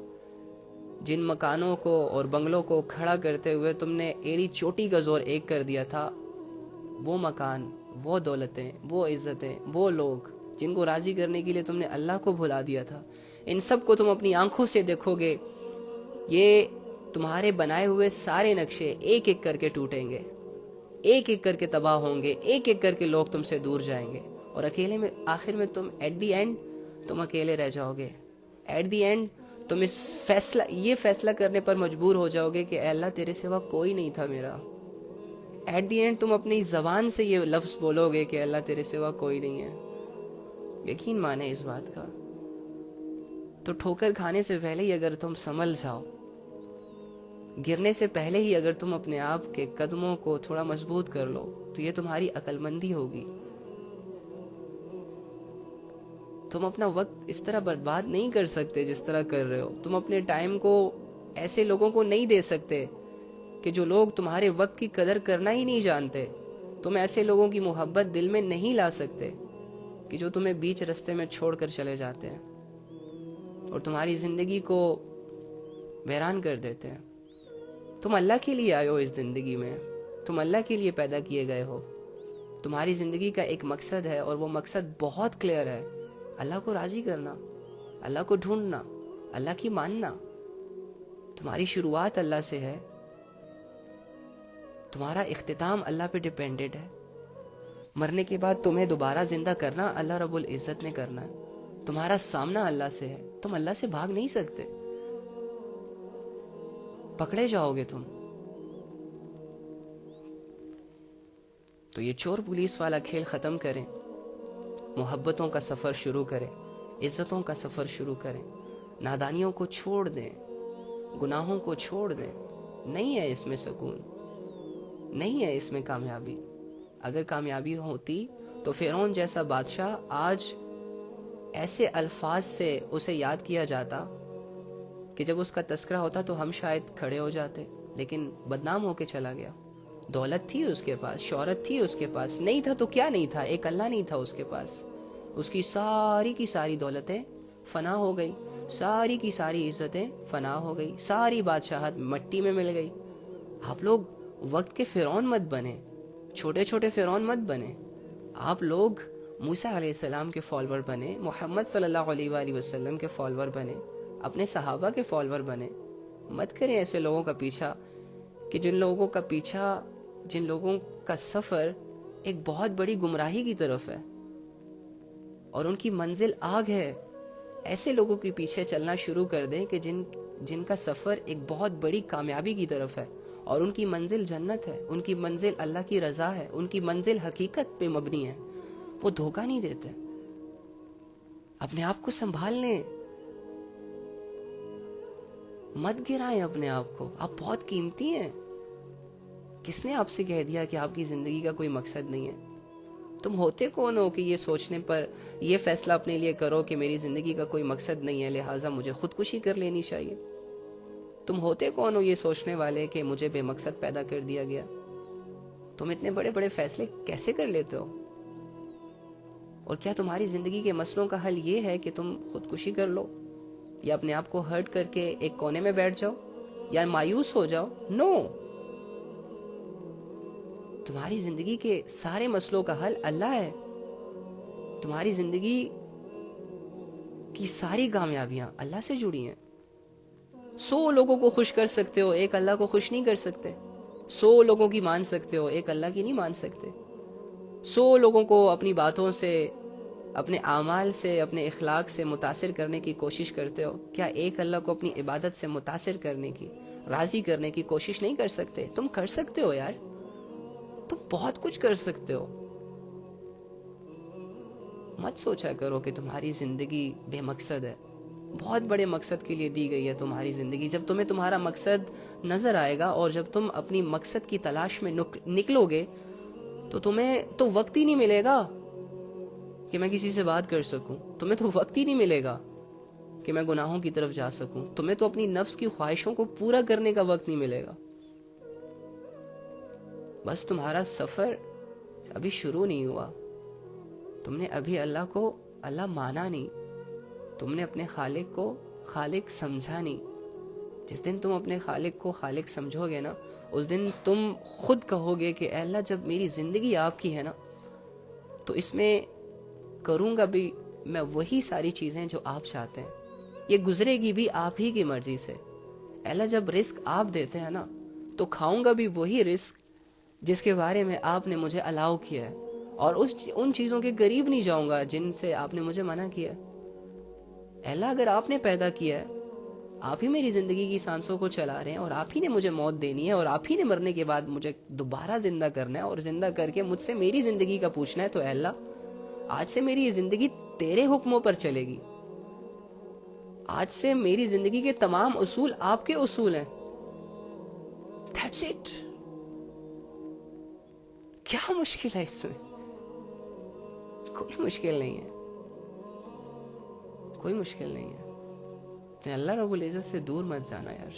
جن مکانوں کو اور بنگلوں کو کھڑا کرتے ہوئے تم نے ایڑی چوٹی کا زور ایک کر دیا تھا، وہ مکان، وہ دولتیں، وہ عزتیں، وہ لوگ جن کو راضی کرنے کے لیے تم نے اللہ کو بھلا دیا تھا، ان سب کو تم اپنی آنکھوں سے دیکھو گے. یہ تمہارے بنائے ہوئے سارے نقشے ایک ایک کر کے ٹوٹیں گے، ایک ایک کر کے تباہ ہوں گے، ایک ایک کر کے لوگ تم سے دور جائیں گے، اور اکیلے میں آخر میں تم ایٹ دی اینڈ تم اکیلے رہ جاؤ گے. ایٹ دی اینڈ تم یہ فیصلہ کرنے پر مجبور ہو جاؤ گے کہ اے اللہ تیرے سوا کوئی نہیں تھا میرا. ایٹ دی اینڈ تم اپنی زبان سے یہ لفظ بولو گے کہ اللہ تیرے سوا کوئی نہیں ہے. یقین مانے اس بات کا. تو ٹھوکر کھانے سے پہلے ہی اگر تم سنبھل جاؤ، گرنے سے پہلے ہی اگر تم اپنے آپ کے قدموں کو تھوڑا مضبوط کر لو، تو یہ تمہاری عقل مندی ہوگی. تم اپنا وقت اس طرح برباد نہیں کر سکتے جس طرح کر رہے ہو. تم اپنے ٹائم کو ایسے لوگوں کو نہیں دے سکتے کہ جو لوگ تمہارے وقت کی قدر کرنا ہی نہیں جانتے. تم ایسے لوگوں کی محبت دل میں نہیں لا سکتے کہ جو تمہیں بیچ رستے میں چھوڑ کر چلے جاتے ہیں اور تمہاری زندگی کو ویران کر دیتے ہیں. تم اللہ کے لیے آئے ہو اس زندگی میں، تم اللہ کے لیے پیدا کیے گئے ہو. تمہاری زندگی کا ایک مقصد ہے، اور وہ مقصد بہت کلیئر ہے: اللہ کو راضی کرنا، اللہ کو ڈھونڈنا، اللہ کی ماننا. تمہاری شروعات اللہ سے ہے، تمہارا اختتام اللہ پہ ڈیپینڈڈ ہے. مرنے کے بعد تمہیں دوبارہ زندہ کرنا اللہ رب العزت نے کرنا ہے. تمہارا سامنا اللہ سے ہے، تم اللہ سے بھاگ نہیں سکتے. پکڑے جاؤ گے تم. تو یہ چور پولیس والا کھیل ختم کریں، محبتوں کا سفر شروع کریں، عزتوں کا سفر شروع کریں. نادانیوں کو چھوڑ دیں، گناہوں کو چھوڑ دیں. نہیں ہے اس میں سکون، نہیں ہے اس میں کامیابی. اگر کامیابی ہوتی تو فرعون جیسا بادشاہ آج ایسے الفاظ سے اسے یاد کیا جاتا کہ جب اس کا تذکرہ ہوتا تو ہم شاید کھڑے ہو جاتے. لیکن بدنام ہو کے چلا گیا. دولت تھی اس کے پاس، شہرت تھی اس کے پاس، نہیں تھا تو کیا نہیں تھا، ایک اللہ نہیں تھا اس کے پاس. اس کی ساری دولتیں فنا ہو گئی، ساری کی ساری عزتیں فنا ہو گئی، ساری بادشاہت مٹی میں مل گئی. آپ لوگ وقت کے فرعون مت بنے، چھوٹے چھوٹے فرعون مت بنے. آپ لوگ موسیٰ علیہ السلام کے فالوور بنے، محمد صلی اللہ علیہ وآلہ وسلم کے فالوور بنے، اپنے صحابہ کے فالوور بنے. مت کریں ایسے لوگوں کا پیچھا کہ جن لوگوں کا سفر ایک بہت بڑی گمراہی کی طرف ہے اور ان کی منزل آگ ہے. ایسے لوگوں کے پیچھے چلنا شروع کر دیں کہ جن کا سفر ایک بہت بڑی کامیابی کی طرف ہے اور ان کی منزل جنت ہے، ان کی منزل اللہ کی رضا ہے، ان کی منزل حقیقت پہ مبنی ہے. وہ دھوکہ نہیں دیتے. اپنے آپ کو سنبھال لیں، مت گرائیں اپنے آپ کو. آپ بہت قیمتی ہیں. کس نے آپ سے کہہ دیا کہ آپ کی زندگی کا کوئی مقصد نہیں ہے؟ تم ہوتے کون ہو کہ یہ سوچنے پر یہ فیصلہ اپنے لیے کرو کہ میری زندگی کا کوئی مقصد نہیں ہے لہٰذا مجھے خودکشی کر لینی چاہیے؟ تم ہوتے کون ہو یہ سوچنے والے کہ مجھے بے مقصد پیدا کر دیا گیا؟ تم اتنے بڑے بڑے فیصلے کیسے کر لیتے ہو؟ اور کیا تمہاری زندگی کے مسئلوں کا حل یہ ہے کہ تم خودکشی کر لو یا اپنے آپ کو ہرٹ کر کے ایک کونے میں بیٹھ جاؤ یا مایوس ہو جاؤ؟ نو. تمہاری زندگی کے سارے مسئلوں کا حل اللہ ہے. تمہاری زندگی کی ساری کامیابیاں اللہ سے جڑی ہیں. 100 لوگوں کو خوش کر سکتے ہو, ایک اللہ کو خوش نہیں کر سکتے. 100 لوگوں کی مان سکتے ہو, ایک اللہ کی نہیں مان سکتے. 100 لوگوں کو اپنی باتوں سے, اپنے اعمال سے, اپنے اخلاق سے متاثر کرنے کی کوشش کرتے ہو, کیا ایک اللہ کو اپنی عبادت سے متاثر کرنے کی, راضی کرنے کی کوشش نہیں کر سکتے؟ تم کر سکتے ہو یار, تم بہت کچھ کر سکتے ہو. مت سوچا کرو کہ تمہاری زندگی بے مقصد ہے. بہت بڑے مقصد کے لیے دی گئی ہے تمہاری زندگی. جب تمہیں تمہارا مقصد نظر آئے گا اور جب تم اپنی مقصد کی تلاش میں نکلو گے تو تمہیں تو وقت ہی نہیں ملے گا کہ میں کسی سے بات کر سکوں. تمہیں تو وقت ہی نہیں ملے گا کہ میں گناہوں کی طرف جا سکوں. تمہیں تو اپنی نفس کی خواہشوں کو پورا کرنے کا وقت نہیں ملے گا. بس تمہارا سفر ابھی شروع نہیں ہوا. تم نے ابھی اللہ کو اللہ مانا نہیں. تم نے اپنے خالق کو خالق سمجھا نہیں. جس دن تم اپنے خالق کو خالق سمجھو گے نا, اس دن تم خود کہو گے کہ اے اللہ, جب میری زندگی آپ کی ہے نا تو اس میں کروں گا بھی میں وہی ساری چیزیں جو آپ چاہتے ہیں. یہ گزرے گی بھی آپ ہی کی مرضی سے. اے اللہ, جب رزق آپ دیتے ہیں نا تو کھاؤں گا بھی وہی رزق جس کے بارے میں آپ نے مجھے الاؤ کیا ہے, اور ان چیزوں کے قریب نہیں جاؤں گا جن سے آپ نے مجھے منع کیا ہے. اے اللہ, اگر آپ نے پیدا کیا ہے, آپ ہی میری زندگی کی سانسوں کو چلا رہے ہیں, اور آپ ہی نے مجھے موت دینی ہے, اور آپ ہی نے مرنے کے بعد مجھے دوبارہ زندہ کرنا ہے, اور زندہ کر کے مجھ سے میری زندگی کا پوچھنا ہے, تو اے اللہ, آج سے میری یہ زندگی تیرے حکموں پر چلے گی. آج سے میری زندگی کے تمام اصول آپ کے اصول ہیں. That's it. کیا مشکل ہے اس میں؟ کوئی مشکل نہیں ہے, کوئی مشکل نہیں ہے. اللہ رب العزت سے دور مت جانا یار.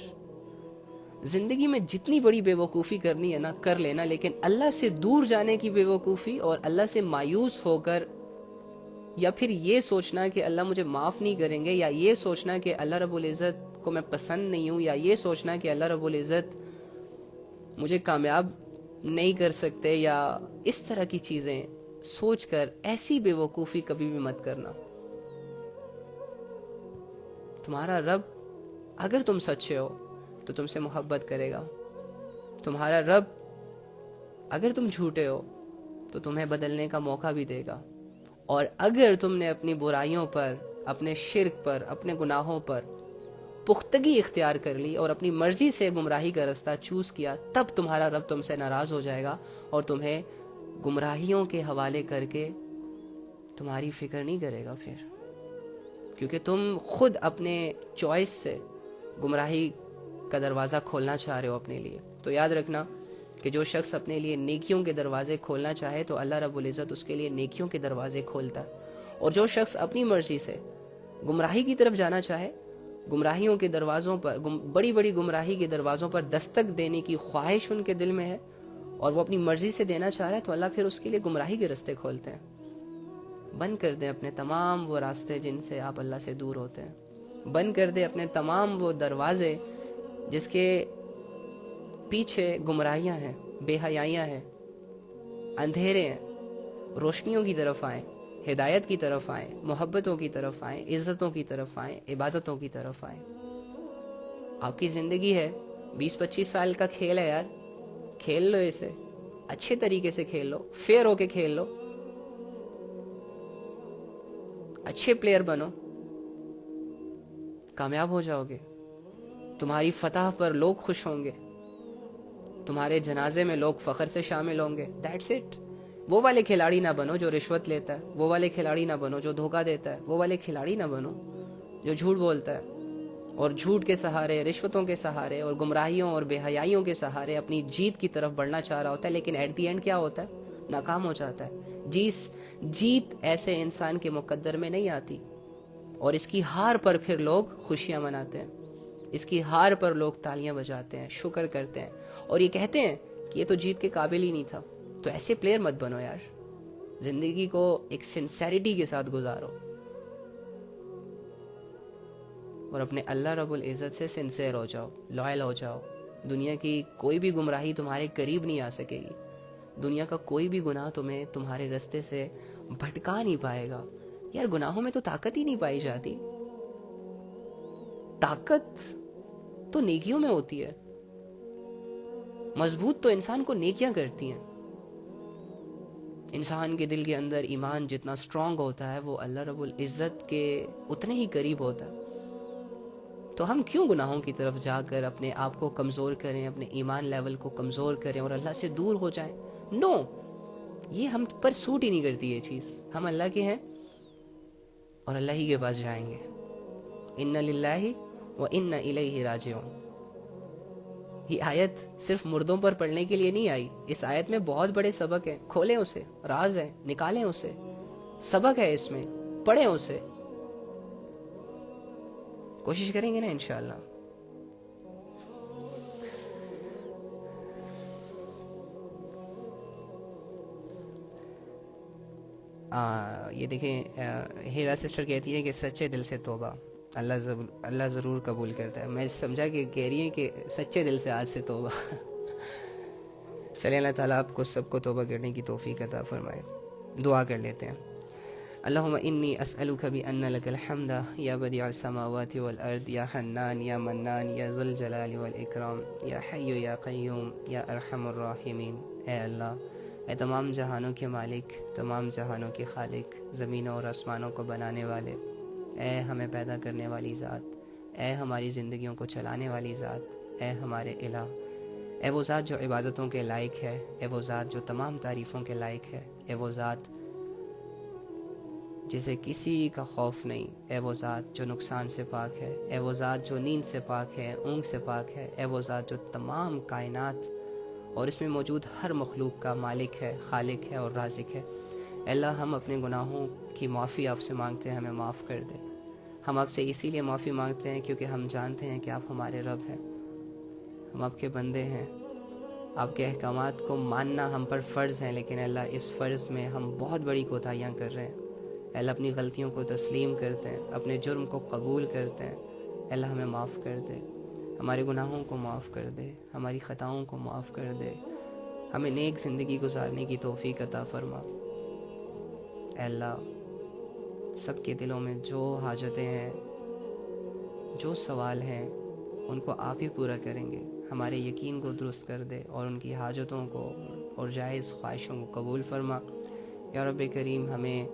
زندگی میں جتنی بڑی بے وقوفی کرنی ہے نا کر لینا, لیکن اللہ سے دور جانے کی بے وقوفی اور اللہ سے مایوس ہو کر, یا پھر یہ سوچنا کہ اللہ مجھے معاف نہیں کریں گے, یا یہ سوچنا کہ اللہ رب العزت کو میں پسند نہیں ہوں, یا یہ سوچنا کہ اللہ رب العزت مجھے کامیاب نہیں کر سکتے, یا اس طرح کی چیزیں سوچ کر ایسی بے وقوفی کبھی بھی مت کرنا. تمہارا رب اگر تم سچے ہو تو تم سے محبت کرے گا. تمہارا رب اگر تم جھوٹے ہو تو تمہیں بدلنے کا موقع بھی دے گا. اور اگر تم نے اپنی برائیوں پر, اپنے شرک پر, اپنے گناہوں پر پختگی اختیار کر لی اور اپنی مرضی سے گمراہی کا رستہ چوز کیا, تب تمہارا رب تم سے ناراض ہو جائے گا اور تمہیں گمراہیوں کے حوالے کر کے تمہاری فکر نہیں کرے گا پھر, کیونکہ تم خود اپنے چوائس سے گمراہی کا دروازہ کھولنا چاہ رہے ہو اپنے لیے. تو یاد رکھنا کہ جو شخص اپنے لیے نیکیوں کے دروازے کھولنا چاہے تو اللہ رب العزت اس کے لیے نیکیوں کے دروازے کھولتا ہے, اور جو شخص اپنی مرضی سے گمراہی کی طرف جانا چاہے, گمراہیوں کے دروازوں پر, بڑی بڑی گمراہی کے دروازوں پر دستک دینے کی خواہش ان کے دل میں ہے اور وہ اپنی مرضی سے دینا چاہ رہا ہے, تو اللہ پھر اس کے لیے گمراہی کے راستے کھولتے ہیں. بند کر دیں اپنے تمام وہ راستے جن سے آپ اللہ سے دور ہوتے ہیں. بند کر دیں اپنے تمام وہ دروازے جس کے پیچھے گمراہیاں ہیں, بے حیائیاں ہیں, اندھیرے ہیں. روشنیوں کی طرف آئیں, ہدایت کی طرف آئیں, محبتوں کی طرف آئیں, عزتوں کی طرف آئیں, عبادتوں کی طرف آئیں. آپ کی زندگی ہے, 20-25 سال کا کھیل ہے یار, کھیل لو اسے, اچھے طریقے سے کھیل لو, فیئر ہو کے کھیل لو, اچھے پلیئر بنو, کامیاب ہو جاؤ گے. تمہاری فتح پر لوگ خوش ہوں گے, تمہارے جنازے میں لوگ فخر سے شامل ہوں گے. That's it. وہ والے کھلاڑی نہ بنو جو رشوت لیتا ہے, وہ والے کھلاڑی نہ بنو جو دھوکہ دیتا ہے, وہ والے کھلاڑی نہ بنو جو جھوٹ بولتا ہے اور جھوٹ کے سہارے, رشوتوں کے سہارے اور گمراہیوں اور بے حیائیوں کے سہارے اپنی جیت کی طرف بڑھنا چاہ رہا ہوتا ہے, لیکن ایٹ دی اینڈ کیا ہوتا ہے؟ ناکام ہو جاتا ہے. جیت ایسے انسان کے مقدر میں نہیں آتی, اور اس کی ہار پر پھر لوگ خوشیاں مناتے ہیں, اس کی ہار پر لوگ تالیاں بجاتے ہیں, شکر کرتے ہیں, اور یہ کہتے ہیں کہ یہ تو جیت کے قابل ہی نہیں تھا. تو ایسے پلیئر مت بنو یار. زندگی کو ایک سنسیریٹی کے ساتھ گزارو, اور اپنے اللہ رب العزت سے سنسیئر ہو جاؤ, لائل ہو جاؤ. دنیا کی کوئی بھی گمراہی تمہارے قریب نہیں آ سکے گی. دنیا کا کوئی بھی گناہ تمہیں تمہارے رستے سے بھٹکا نہیں پائے گا. یار گناہوں میں تو طاقت ہی نہیں پائی جاتی. طاقت تو نیکیوں میں ہوتی ہے. مضبوط تو انسان کو نیکیاں کرتی ہیں. انسان کے دل کے اندر ایمان جتنا اسٹرانگ ہوتا ہے وہ اللہ رب العزت کے اتنے ہی قریب ہوتا ہے. تو ہم کیوں گناہوں کی طرف جا کر اپنے آپ کو کمزور کریں, اپنے ایمان لیول کو کمزور کریں اور اللہ سے دور ہو جائیں؟ نو, یہ ہم پر سوٹ ہی نہیں کرتی یہ چیز. ہم اللہ کے ہیں اور اللہ ہی کے پاس جائیں گے. ان للہ و ان الیہ راجعون. یہ آیت صرف مردوں پر پڑھنے کے لیے نہیں آئی. اس آیت میں بہت بڑے سبق ہیں. کھولیں اسے, راز ہے, نکالیں اسے. سبق ہے اس میں, پڑھیں اسے. کوشش کریں گے نا انشاءاللہ. یہ دیکھیں, ہیرا سسٹر کہتی ہے کہ سچے دل سے توبہ اللہ ضرور قبول کرتا ہے. میں سمجھا کہ کہہ رہی ہیں کہ سچے دل سے آج سے توبہ. چلیں اللہ تعالیٰ آپ کو سب کو توبہ کرنے کی توفیق عطا فرمائے. دعا کر لیتے ہیں. اللہم انی اسألک بان لک الحمد یا بدیع السماوات والارض یا حنان یا منان یا ذو الجلال والاکرام یا حی یا قیوم یا ارحم الراحمین. اے اللہ, اے تمام جہانوں کے مالک, تمام جہانوں کے خالق, زمینوں اور آسمانوں کو بنانے والے, اے ہمیں پیدا کرنے والی ذات, اے ہماری زندگیوں کو چلانے والی ذات, اے ہمارے الہ, اے وہ ذات جو عبادتوں کے لائق ہے, اے وہ ذات جو تمام تعریفوں کے لائق ہے, اے وہ ذات جسے کسی کا خوف نہیں, اے وہ ذات جو نقصان سے پاک ہے, اے وہ ذات جو نیند سے پاک ہے, اونگ سے پاک ہے, اے وہ ذات جو تمام کائنات اور اس میں موجود ہر مخلوق کا مالک ہے, خالق ہے اور رازق ہے. اے اللہ, ہم اپنے گناہوں کی معافی آپ سے مانگتے ہیں, ہمیں معاف کر دیں. ہم آپ سے اسی لیے معافی مانگتے ہیں کیونکہ ہم جانتے ہیں کہ آپ ہمارے رب ہیں, ہم آپ کے بندے ہیں. آپ کے احکامات کو ماننا ہم پر فرض ہے, لیکن اللہ اس فرض میں ہم بہت بڑی کوتاہیاں کر رہے ہیں. اللہ اپنی غلطیوں کو تسلیم کرتے ہیں, اپنے جرم کو قبول کرتے ہیں. اللہ ہمیں معاف کر دے, ہمارے گناہوں کو معاف کر دے, ہماری خطاؤں کو معاف کر دے. ہمیں نیک زندگی گزارنے کی توفیق عطا فرما. اے اللہ, سب کے دلوں میں جو حاجتیں ہیں, جو سوال ہیں, ان کو آپ ہی پورا کریں گے. ہمارے یقین کو درست کر دے اور ان کی حاجتوں کو اور جائز خواہشوں کو قبول فرما. یا رب کریم, ہمیں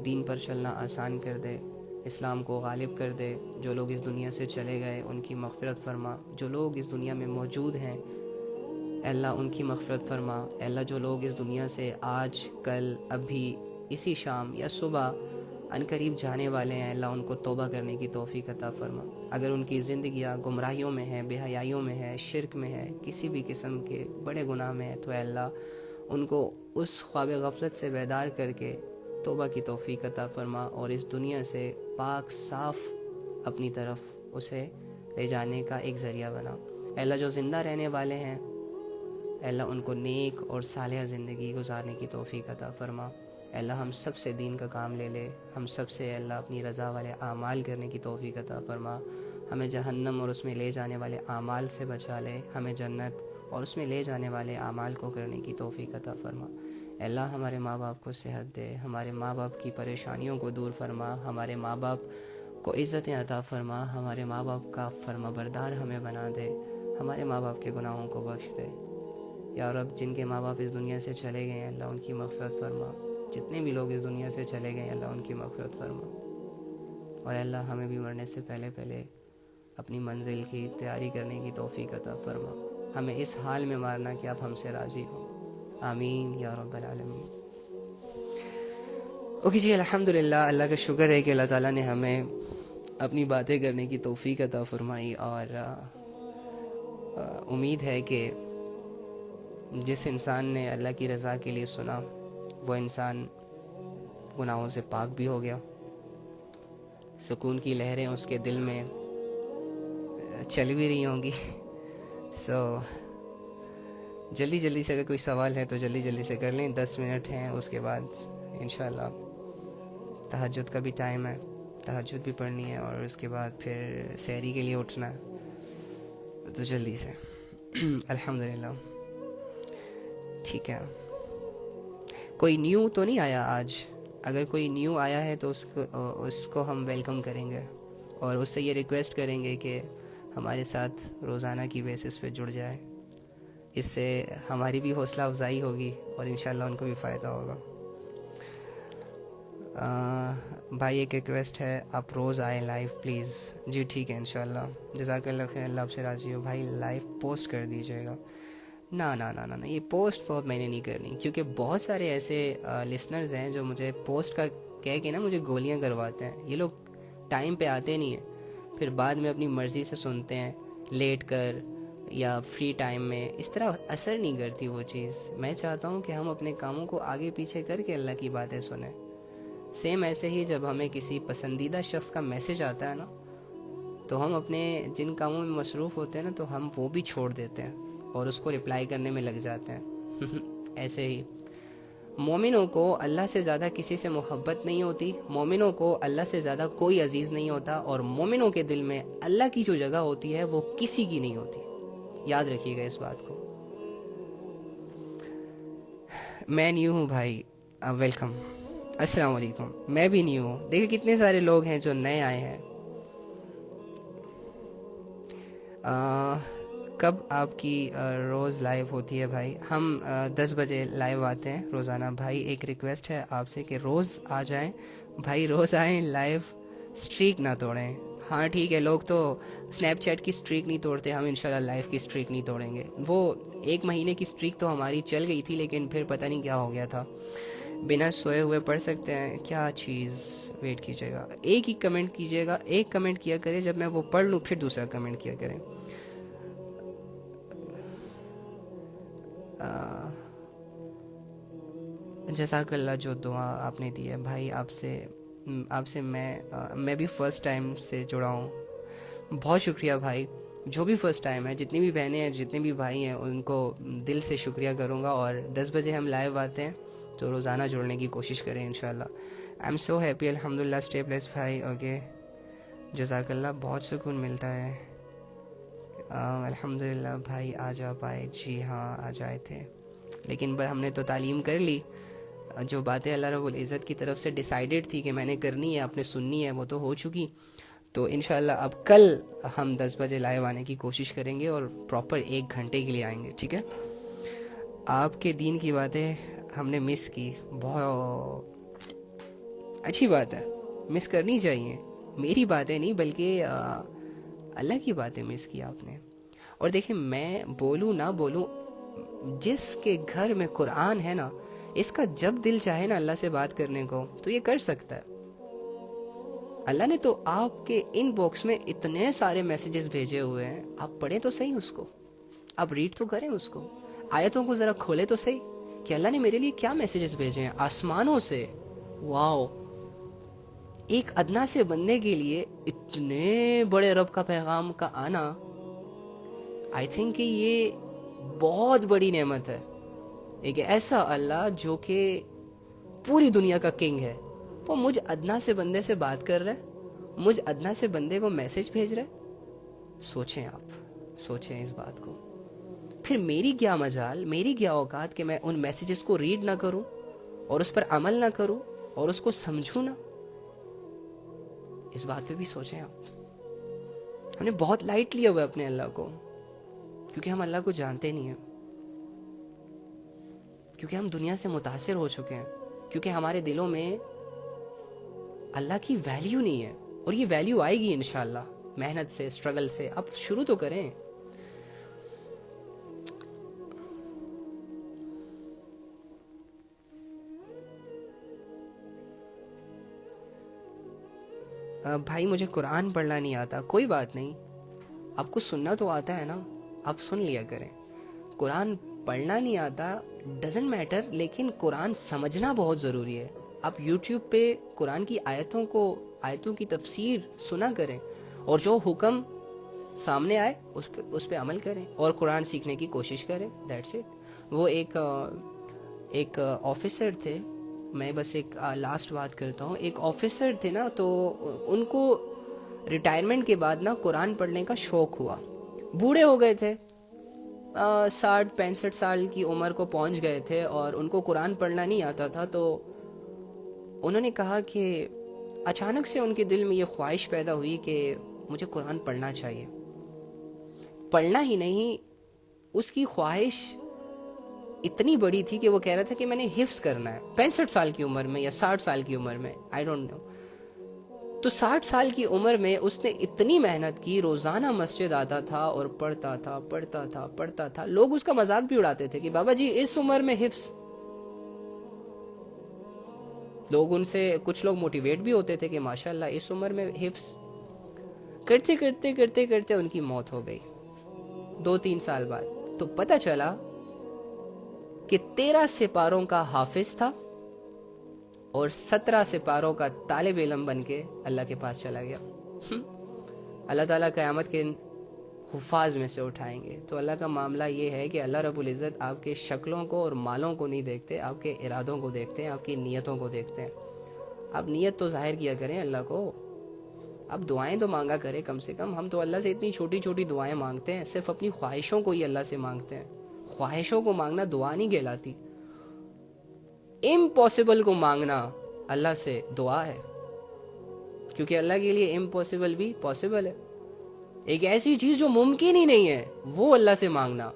دین پر چلنا آسان کر دے, اسلام کو غالب کر دے. جو لوگ اس دنیا سے چلے گئے ان کی مغفرت فرما. جو لوگ اس دنیا میں موجود ہیں اے اللہ ان کی مغفرت فرما. اے اللہ, جو لوگ اس دنیا سے آج, کل, ابھی, اسی شام یا صبح ان قریب جانے والے ہیں, اللہ ان کو توبہ کرنے کی توفیق عطا فرما. اگر ان کی زندگیاں گمراہیوں میں ہیں, بے حیائیوں میں ہے, شرک میں ہے, کسی بھی قسم کے بڑے گناہ میں ہے, تو اے اللہ ان کو اس خواب غفلت سے بیدار کر کے توبہ کی توفیق عطا فرما اور اس دنیا سے پاک صاف اپنی طرف اسے لے جانے کا ایک ذریعہ بنا. اے اللہ, جو زندہ رہنے والے ہیں اے اللہ ان کو نیک اور صالح زندگی گزارنے کی توفیق عطا فرما. اے اللہ, ہم سب سے دین کا کام لے لے, ہم سب سے اے اللہ اپنی رضا والے اعمال کرنے کی توفیق عطا فرما. ہمیں جہنم اور اس میں لے جانے والے اعمال سے بچا لے, ہمیں جنت اور اس میں لے جانے والے اعمال کو کرنے کی توفیق عطا فرما. اے اللہ, ہمارے ماں باپ کو صحت دے, ہمارے ماں باپ کی پریشانیوں کو دور فرما, ہمارے ماں باپ کو عزتیں عطا فرما, ہمارے ماں باپ کا فرما بردار ہمیں بنا دے, ہمارے ماں باپ کے گناہوں کو بخش دے. یا رب, جن کے ماں باپ اس دنیا سے چلے گئے ہیں اللہ ان کی مغفرت فرما. جتنے بھی لوگ اس دنیا سے چلے گئے ہیں اللہ ان کی مغفرت فرما. اور اللہ, ہمیں بھی مرنے سے پہلے پہلے اپنی منزل کی تیاری کرنے کی توفیق عطا فرما. ہمیں اس حال میں مارنا کہ آپ ہم سے راضی ہوں. آمین یا رب العالمین. اوکے جی, الحمدللہ, اللہ کا شکر ہے کہ اللہ تعالیٰ نے ہمیں اپنی باتیں کرنے کی توفیق عطا فرمائی. اور امید ہے کہ جس انسان نے اللہ کی رضا کے لیے سنا وہ انسان گناہوں سے پاک بھی ہو گیا. سکون کی لہریں اس کے دل میں چل بھی رہی ہوں گی. جلدی جلدی سے اگر کوئی سوال ہے تو جلدی جلدی سے کر لیں. 10 منٹ ہیں, اس کے بعد انشاءاللہ تہجد کا بھی ٹائم ہے, تہجد بھی پڑھنی ہے اور اس کے بعد پھر سحری کے لیے اٹھنا ہے. تو جلدی سے. الحمدللہ. ٹھیک ہے, کوئی نیو تو نہیں آیا آج اگر کوئی نیو آیا ہے تو اس کو ہم ویلکم کریں گے اور اس سے یہ ریکویسٹ کریں گے کہ ہمارے ساتھ روزانہ کی بیسس پہ جڑ جائے. اس سے ہماری بھی حوصلہ افزائی ہوگی اور انشاءاللہ ان کو بھی فائدہ ہوگا. بھائی ایک ریکویسٹ ہے, آپ روز آئیں لائیو پلیز. جی ٹھیک ہے انشاءاللہ, جزاک اللہ خیر, اللہ آپ سے راضی ہو. بھائی لائیو پوسٹ کر دیجیے گا. نہ یہ پوسٹ تو اب میں نے نہیں کرنی, کیونکہ بہت سارے ایسے لسنرز ہیں جو مجھے پوسٹ کا کہہ کے نا مجھے گولیاں کرواتے ہیں. یہ لوگ ٹائم پہ آتے نہیں ہیں, پھر بعد میں اپنی مرضی سے سنتے ہیں لیٹ کر یا فری ٹائم میں. اس طرح اثر نہیں کرتی وہ چیز. میں چاہتا ہوں کہ ہم اپنے کاموں کو آگے پیچھے کر کے اللہ کی باتیں سنیں. سیم ایسے ہی جب ہمیں کسی پسندیدہ شخص کا میسج آتا ہے نا, تو ہم اپنے جن کاموں میں مصروف ہوتے ہیں نا, تو ہم وہ بھی چھوڑ دیتے ہیں اور اس کو رپلائی کرنے میں لگ جاتے ہیں. ایسے ہی مومنوں کو اللہ سے زیادہ کسی سے محبت نہیں ہوتی, مومنوں کو اللہ سے زیادہ کوئی عزیز نہیں ہوتا, اور مومنوں کے دل میں اللہ کی جو جگہ ہوتی ہے وہ کسی کی نہیں ہوتی. یاد رکھیے گا اس بات کو. میں نیو ہوں بھائی, ویلکم. السلام علیکم. میں بھی نیو ہوں. دیکھیں کتنے سارے لوگ ہیں جو نئے آئے ہیں. کب آپ کی روز لائیو ہوتی ہے بھائی؟ ہم 10 بجے لائیو آتے ہیں روزانہ. بھائی ایک ریکویسٹ ہے آپ سے کہ روز آ جائیں بھائی, روز آئیں لائیو, سٹریک نہ توڑیں. ہاں ٹھیک ہے, لوگ تو سنیپ چیٹ کی سٹریک نہیں توڑتے, ہم انشاءاللہ لائیو کی سٹریک نہیں توڑیں گے. وہ 1 مہینے کی سٹریک تو ہماری چل گئی تھی, لیکن پھر پتہ نہیں کیا ہو گیا تھا. بنا سوئے ہوئے پڑھ سکتے ہیں کیا چیز؟ ویٹ کیجیے گا, ایک ہی کمنٹ کیجیے گا, ایک کمنٹ کیا کرے, جب میں وہ پڑھ لوں پھر دوسرا کمنٹ کیا کریں. جزاک اللہ جو دعا آپ نے دی ہے بھائی. آپ سے میں بھی فرسٹ ٹائم سے جڑا ہوں. بہت شکریہ بھائی, جو بھی فرسٹ ٹائم ہے, جتنی بھی بہنیں ہیں, جتنے بھی بھائی ہیں, ان کو دل سے شکریہ کروں گا. اور 10 بجے ہم لائیو آتے ہیں, تو روزانہ جڑنے کی کوشش کریں انشاءاللہ. آئی ایم سو ہیپی, الحمدللہ. اسٹے بلیس بھائی. اوکے, جزاک اللہ, بہت سکون ملتا ہے. الحمدللہ بھائی, آج آپ آئے. جی ہاں آج آئے تھے, لیکن ہم نے تو تعلیم کر لی. جو باتیں اللہ رب العزت کی طرف سے ڈیسائیڈڈ تھی کہ میں نے کرنی ہے, آپ نے سننی ہے, وہ تو ہو چکی. تو انشاءاللہ اب کل ہم 10 بجے لائیو آنے کی کوشش کریں گے, اور پراپر 1 گھنٹے کے لیے آئیں گے, ٹھیک ہے؟ آپ کے دین کی باتیں ہم نے مس کی, بہت اچھی بات ہے, مس کرنی چاہیے. میری باتیں نہیں بلکہ اللہ کی باتیں مس کی آپ نے. اور دیکھیں, میں بولوں نہ بولوں, جس کے گھر میں قرآن ہے نا, اس کا جب دل چاہے نا اللہ سے بات کرنے کو تو یہ کر سکتا ہے. اللہ نے تو آپ کے ان باکس میں اتنے سارے میسیجز بھیجے ہوئے ہیں, آپ پڑھیں تو صحیح اس کو, آپ ریڈ تو کریں اس کو, آیتوں کو ذرا کھولے تو صحیح کہ اللہ نے میرے لیے کیا میسیجز بھیجے ہیں آسمانوں سے. واو, ایک ادنا سے بندے کے لیے اتنے بڑے رب کا پیغام کا آنا, آئی تھنک کہ یہ بہت بڑی نعمت ہے. ایک ایسا اللہ جو کہ پوری دنیا کا کنگ ہے, وہ مجھ ادنا سے بندے سے بات کر رہا ہے, مجھ ادنا سے بندے کو میسج بھیج رہا ہے. سوچیں, آپ سوچیں اس بات کو. پھر میری کیا مجال, میری کیا اوقات کہ میں ان میسیجز کو ریڈ نہ کروں اور اس پر عمل نہ کروں اور اس کو سمجھوں نہ. اس بات پہ بھی سوچیں آپ. ہم نے بہت لائٹ لیا ہوا ہے اپنے اللہ کو, کیونکہ ہم اللہ کو جانتے نہیں ہیں, کیونکہ ہم دنیا سے متاثر ہو چکے ہیں, کیونکہ ہمارے دلوں میں اللہ کی ویلیو نہیں ہے. اور یہ ویلیو آئے گی انشاءاللہ, محنت سے, اسٹرگل سے. آپ شروع تو کریں. بھائی مجھے قرآن پڑھنا نہیں آتا, کوئی بات نہیں, آپ کو سننا تو آتا ہے نا, آپ سن لیا کریں. قرآن پڑھنا نہیں آتا ڈزنٹ میٹر, لیکن قرآن سمجھنا بہت ضروری ہے. آپ یوٹیوب پہ قرآن کی آیتوں کی تفسیر سنا کریں, اور جو حکم سامنے آئے اس پہ عمل کریں, اور قرآن سیکھنے کی کوشش کریں. That's it. وہ ایک آفیسر تھے, میں بس ایک لاسٹ بات کرتا ہوں. ایک آفیسر تھے نا, تو ان کو ریٹائرمنٹ کے بعد نا قرآن پڑھنے کا شوق ہوا. بوڑھے ہو گئے تھے, 60-65 سال کی عمر کو پہنچ گئے تھے, اور ان کو قرآن پڑھنا نہیں آتا تھا. تو انہوں نے کہا کہ اچانک سے ان کے دل میں یہ خواہش پیدا ہوئی کہ مجھے قرآن پڑھنا چاہیے. پڑھنا ہی نہیں، اس کی خواہش اتنی بڑی تھی کہ وہ کہہ رہا تھا کہ میں نے حفظ کرنا ہے 65 سال کی عمر میں یا 60 سال کی عمر میں، آئی ڈونٹ نو. تو 60 سال کی عمر میں اس نے اتنی محنت کی، روزانہ مسجد آتا تھا اور پڑھتا تھا پڑھتا تھا پڑھتا تھا. لوگ اس کا مذاق بھی اڑاتے تھے کہ بابا جی اس عمر میں حفظ. لوگ ان سے کچھ لوگ موٹیویٹ بھی ہوتے تھے کہ ماشاءاللہ اس عمر میں حفظ. کرتے کرتے کرتے کرتے ان کی موت ہو گئی 2-3 سال بعد. تو پتہ چلا کہ 13 سپاروں کا حافظ تھا اور 17 سپاروں کا طالب علم بن کے اللہ کے پاس چلا گیا. اللہ تعالیٰ قیامت کے حفاظ میں سے اٹھائیں گے. تو اللہ کا معاملہ یہ ہے کہ اللہ رب العزت آپ کے شکلوں کو اور مالوں کو نہیں دیکھتے، آپ کے ارادوں کو دیکھتے ہیں، آپ کی نیتوں کو دیکھتے ہیں. آپ نیت تو ظاہر کیا کریں اللہ کو، آپ دعائیں تو مانگا کریں کم سے کم. ہم تو اللہ سے اتنی چھوٹی چھوٹی دعائیں مانگتے ہیں، صرف اپنی خواہشوں کو ہی اللہ سے مانگتے ہیں. خواہشوں کو مانگنا دعا نہیں کہلاتی. امپاسبل کو مانگنا اللہ سے دعا ہے، کیونکہ اللہ کے لیے امپاسبل بھی پاسبل ہے. ایک ایسی چیز جو ممکن ہی نہیں ہے وہ اللہ سے مانگنا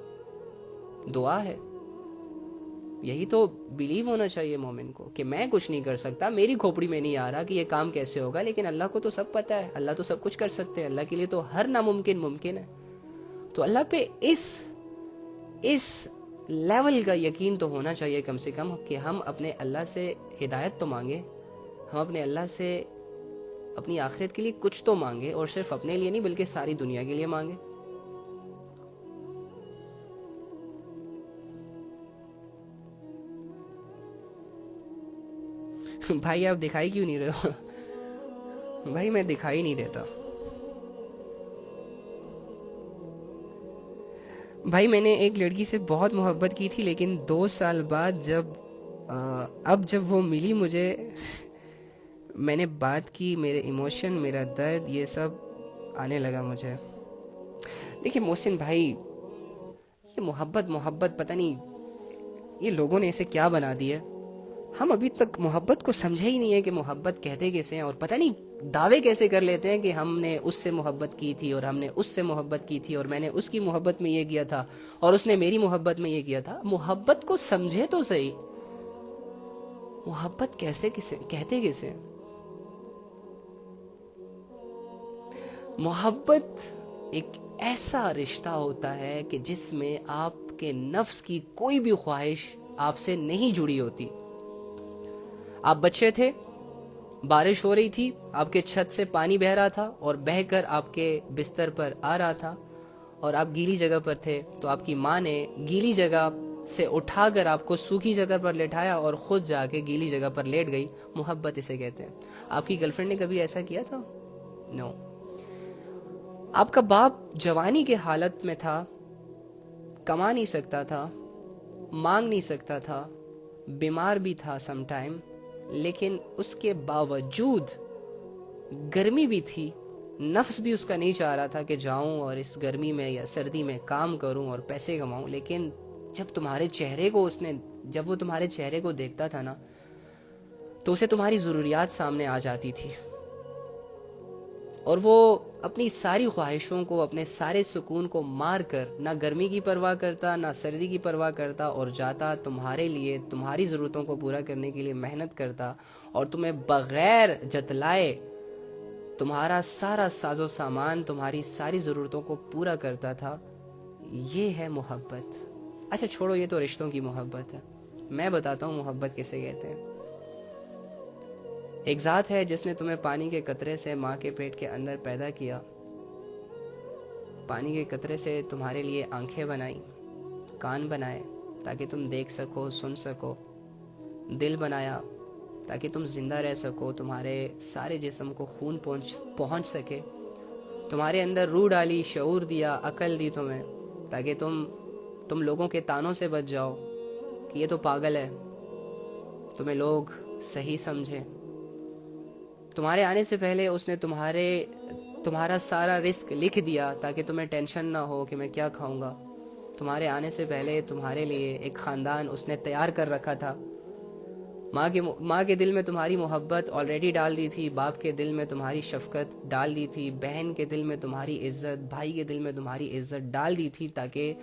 دعا ہے. یہی تو بلیو ہونا چاہیے مومن کو کہ میں کچھ نہیں کر سکتا، میری کھوپڑی میں نہیں آ رہا کہ یہ کام کیسے ہوگا، لیکن اللہ کو تو سب پتہ ہے، اللہ تو سب کچھ کر سکتے ہیں. اللہ کے لیے تو ہر ناممکن ممکن ہے. تو اللہ پہ اس لیول کا یقین تو ہونا چاہیے کم سے کم کہ ہم اپنے اللہ سے ہدایت تو مانگے، ہم اپنے اللہ سے اپنی آخرت کے لیے کچھ تو مانگے، اور صرف اپنے لیے نہیں بلکہ ساری دنیا کے لیے مانگے. بھائی آپ دکھائی کیوں نہیں رہے ہو؟ بھائی میں دکھائی نہیں دیتا. بھائی میں نے ایک لڑکی سے بہت محبت کی تھی، لیکن 2 سال بعد جب وہ ملی مجھے، میں نے بات کی، میرے ایموشن، میرا درد، یہ سب آنے لگا مجھے. دیکھیں محسن بھائی، یہ محبت پتہ نہیں یہ لوگوں نے اسے کیا بنا دیا. ہم ابھی تک محبت کو سمجھے ہی نہیں ہے کہ محبت کہتے کیسے ہیں، اور پتہ نہیں دعوے کیسے کر لیتے ہیں کہ ہم نے اس سے محبت کی تھی اور ہم نے اس سے محبت کی تھی اور میں نے اس کی محبت میں یہ کیا تھا اور اس نے میری محبت میں یہ کیا تھا. محبت کو سمجھے تو صحیح، محبت کیسے کہتے کیسے. محبت ایک ایسا رشتہ ہوتا ہے کہ جس میں آپ کے نفس کی کوئی بھی خواہش آپ سے نہیں جڑی ہوتی. آپ بچے تھے، بارش ہو رہی تھی، آپ کے چھت سے پانی بہہ رہا تھا اور بہہ کر آپ کے بستر پر آ رہا تھا، اور آپ گیلی جگہ پر تھے، تو آپ کی ماں نے گیلی جگہ سے اٹھا کر آپ کو سوکھی جگہ پر لٹایا اور خود جا کے گیلی جگہ پر لیٹ گئی. محبت اسے کہتے ہیں. آپ کی گرل فرینڈ نے کبھی ایسا کیا تھا؟ نو. آپ کا باپ جوانی کے حالت میں تھا، کما نہیں سکتا تھا، مانگ نہیں سکتا تھا، بیمار بھی تھا سم ٹائم، لیکن اس کے باوجود گرمی بھی تھی، نفس بھی اس کا نہیں چاہ رہا تھا کہ جاؤں اور اس گرمی میں یا سردی میں کام کروں اور پیسے کماؤں. لیکن جب وہ تمہارے چہرے کو دیکھتا تھا نا، تو اسے تمہاری ضروریات سامنے آ جاتی تھی، اور وہ اپنی ساری خواہشوں کو، اپنے سارے سکون کو مار کر نہ گرمی کی پرواہ کرتا نہ سردی کی پرواہ کرتا، اور جاتا تمہارے لیے، تمہاری ضرورتوں کو پورا کرنے کے لیے محنت کرتا، اور تمہیں بغیر جتلائے تمہارا سارا ساز و سامان، تمہاری ساری ضرورتوں کو پورا کرتا تھا. یہ ہے محبت. اچھا چھوڑو، یہ تو رشتوں کی محبت ہے. میں بتاتا ہوں محبت کسے کہتے ہیں. ایک ذات ہے جس نے تمہیں پانی کے قطرے سے ماں کے پیٹ کے اندر پیدا کیا، پانی کے قطرے سے تمہارے لیے آنکھیں بنائی، کان بنائے تاکہ تم دیکھ سکو، سن سکو، دل بنایا تاکہ تم زندہ رہ سکو، تمہارے سارے جسم کو خون پہنچ سکے، تمہارے اندر روح ڈالی، شعور دیا، عقل دی تمہیں تاکہ تم لوگوں کے تانوں سے بچ جاؤ کہ یہ تو پاگل ہے، تمہیں لوگ صحیح سمجھے. تمہارے آنے سے پہلے اس نے تمہارا سارا رزق لکھ دیا تاکہ تمہیں ٹینشن نہ ہو کہ میں کیا کھاؤں گا. تمہارے آنے سے پہلے تمہارے لیے ایک خاندان اس نے تیار کر رکھا تھا، ماں کے دل میں تمہاری محبت آلریڈی ڈال دی تھی، باپ کے دل میں تمہاری شفقت ڈال دی تھی، بہن کے دل میں تمہاری عزت، بھائی کے دل میں تمہاری عزت ڈال دی تھی، تاکہ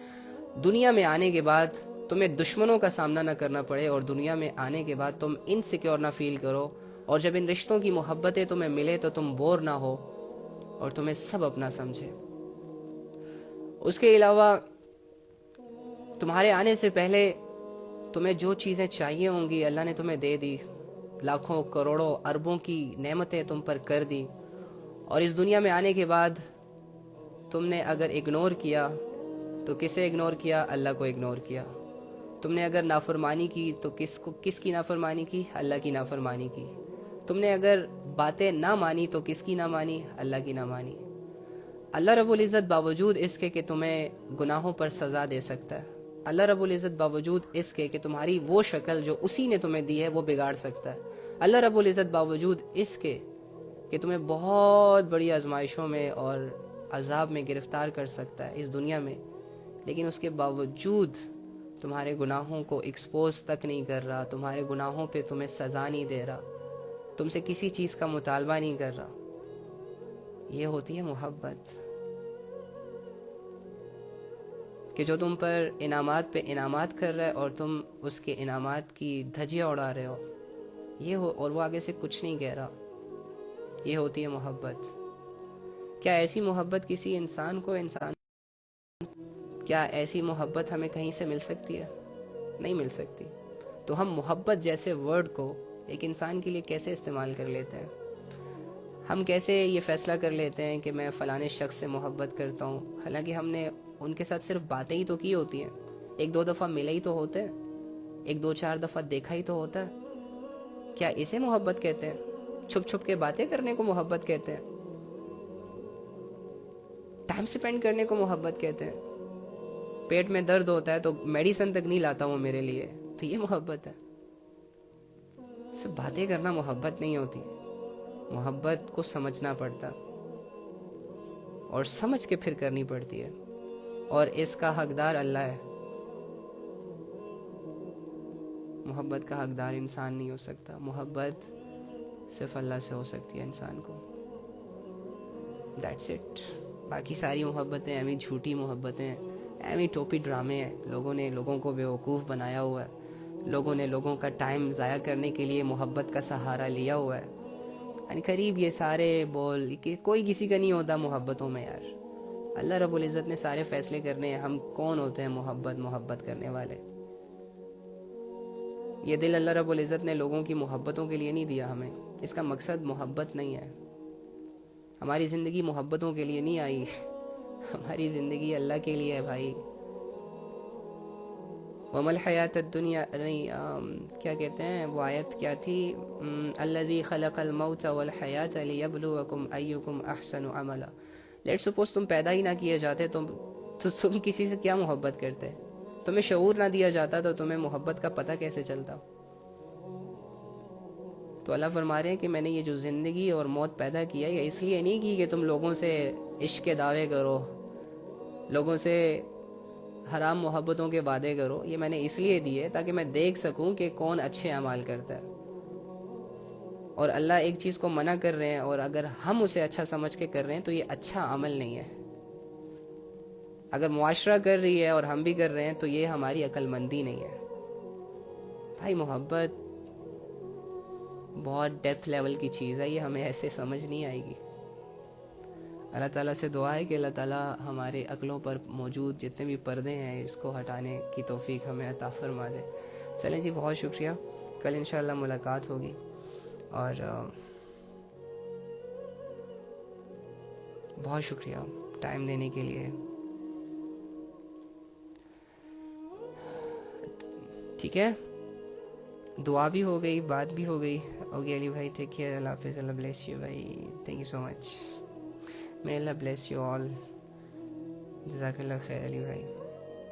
دنیا میں آنے کے بعد تمہیں دشمنوں کا سامنا نہ کرنا پڑے، اور دنیا میں آنے کے بعد تم انسیکیور نہ فیل کرو، اور جب ان رشتوں کی محبتیں تمہیں ملے تو تم بور نہ ہو اور تمہیں سب اپنا سمجھے۔ اس کے علاوہ تمہارے آنے سے پہلے تمہیں جو چیزیں چاہیے ہوں گی اللہ نے تمہیں دے دی، لاکھوں کروڑوں اربوں کی نعمتیں تم پر کر دی، اور اس دنیا میں آنے کے بعد تم نے اگر اگنور کیا تو کسے اگنور کیا؟ اللہ کو اگنور کیا۔ تم نے اگر نافرمانی کی تو کس کی نافرمانی کی؟ اللہ کی نافرمانی کی۔ تم نے اگر باتیں نہ مانی تو کس کی نہ مانی؟ اللہ کی نہ مانی۔ اللہ رب العزت باوجود اس کے کہ تمہیں گناہوں پر سزا دے سکتا ہے، اللہ رب العزت باوجود اس کے کہ تمہاری وہ شکل جو اسی نے تمہیں دی ہے وہ بگاڑ سکتا ہے، اللہ رب العزت باوجود اس کے کہ تمہیں بہت بڑی آزمائشوں میں اور عذاب میں گرفتار کر سکتا ہے اس دنیا میں، لیکن اس کے باوجود تمہارے گناہوں کو ایکسپوز تک نہیں کر رہا، تمہارے گناہوں پہ تمہیں سزا نہیں دے رہا، تم سے کسی چیز کا مطالبہ نہیں کر رہا۔ یہ ہوتی ہے محبت، کہ جو تم پر انعامات پہ انعامات کر رہا ہے اور تم اس کے انعامات کی دھجیاں اڑا رہے ہو، یہ ہو، اور وہ آگے سے کچھ نہیں کہہ رہا۔ یہ ہوتی ہے محبت۔ کیا ایسی محبت کسی انسان کو کیا ایسی محبت ہمیں کہیں سے مل سکتی ہے؟ نہیں مل سکتی۔ تو ہم محبت جیسے ورڈ کو ایک انسان کے لیے کیسے استعمال کر لیتے ہیں؟ ہم کیسے یہ فیصلہ کر لیتے ہیں کہ میں فلانے شخص سے محبت کرتا ہوں، حالانکہ ہم نے ان کے ساتھ صرف باتیں ہی تو کی ہوتی ہیں، ایک دو دفعہ ملے ہی تو ہوتے ہیں، ایک دو چار دفعہ دیکھا ہی تو ہوتا ہے۔ کیا اسے محبت کہتے ہیں؟ چھپ چھپ کے باتیں کرنے کو محبت کہتے ہیں؟ ٹائم سپینڈ کرنے کو محبت کہتے ہیں؟ پیٹ میں درد ہوتا ہے تو میڈیسن تک نہیں لاتا ہوں میرے لیے، تو یہ محبت ہے؟ صرف باتیں کرنا محبت نہیں ہوتی، محبت کو سمجھنا پڑتا اور سمجھ کے پھر کرنی پڑتی ہے، اور اس کا حقدار اللہ ہے۔ محبت کا حقدار انسان نہیں ہو سکتا، محبت صرف اللہ سے ہو سکتی ہے انسان کو۔ That's it. باقی ساری محبتیں ایویں جھوٹی محبتیں، ایویں ٹوپی ڈرامے ہیں، لوگوں نے لوگوں کو بیوقوف بنایا ہوا ہے، لوگوں نے لوگوں کا ٹائم ضائع کرنے کے لیے محبت کا سہارا لیا ہوا ہے۔ یعنی قریب یہ سارے بول کہ کوئی کسی کا نہیں ہوتا محبتوں میں یار، اللہ رب العزت نے سارے فیصلے کرنے ہیں، ہم کون ہوتے ہیں محبت کرنے والے؟ یہ دل اللہ رب العزت نے لوگوں کی محبتوں کے لیے نہیں دیا ہمیں، اس کا مقصد محبت نہیں ہے۔ ہماری زندگی محبتوں کے لیے نہیں آئی، ہماری زندگی اللہ کے لیے ہے بھائی۔ وَمَا الْحَيَاةُ الدُّنْيَا، نہیں کیا کہتے ہیں وہ آیت کیا تھی؟ الَّذِي خَلَقَ الْمَوْتَ وَالْحَيَاةَ لِيَبْلُوَكُمْ أَيُّكُمْ أَحْسَنُ عَمَلًا۔ لیٹ سپوز تم پیدا ہی نہ کیے جاتے تو تم کسی سے کیا محبت کرتے؟ تمہیں شعور نہ دیا جاتا تو تمہیں محبت کا پتہ کیسے چلتا؟ تو اللہ فرما رہے ہیں کہ میں نے یہ جو زندگی اور موت پیدا کیا یہ اس لیے نہیں کی کہ تم لوگوں سے عشق کے دعوے کرو، لوگوں سے حرام محبتوں کے وعدے کرو، یہ میں نے اس لیے دیے تاکہ میں دیکھ سکوں کہ کون اچھے اعمال کرتا ہے۔ اور اللہ ایک چیز کو منع کر رہے ہیں اور اگر ہم اسے اچھا سمجھ کے کر رہے ہیں تو یہ اچھا عمل نہیں ہے۔ اگر معاشرہ کر رہی ہے اور ہم بھی کر رہے ہیں تو یہ ہماری عقل مندی نہیں ہے بھائی۔ محبت بہت ڈیپتھ لیول کی چیز ہے، یہ ہمیں ایسے سمجھ نہیں آئے گی۔ اللہ تعالیٰ سے دعا ہے کہ اللہ تعالیٰ ہمارے عقلوں پر موجود جتنے بھی پردے ہیں اس کو ہٹانے کی توفیق ہمیں عطا فرما دے۔ چلیں جی، بہت شکریہ، کل انشاءاللہ ملاقات ہوگی، اور بہت شکریہ ٹائم دینے کے لیے۔ ٹھیک ہے، دعا بھی ہو گئی، بات بھی ہو گئی۔ اوکے علی بھائی، ٹیک کیئر، اللہ حافظ، اللہ بلیس یو بھائی، thank you so much, may Allah bless you all، جزاک اللہ خیر علی بھائی۔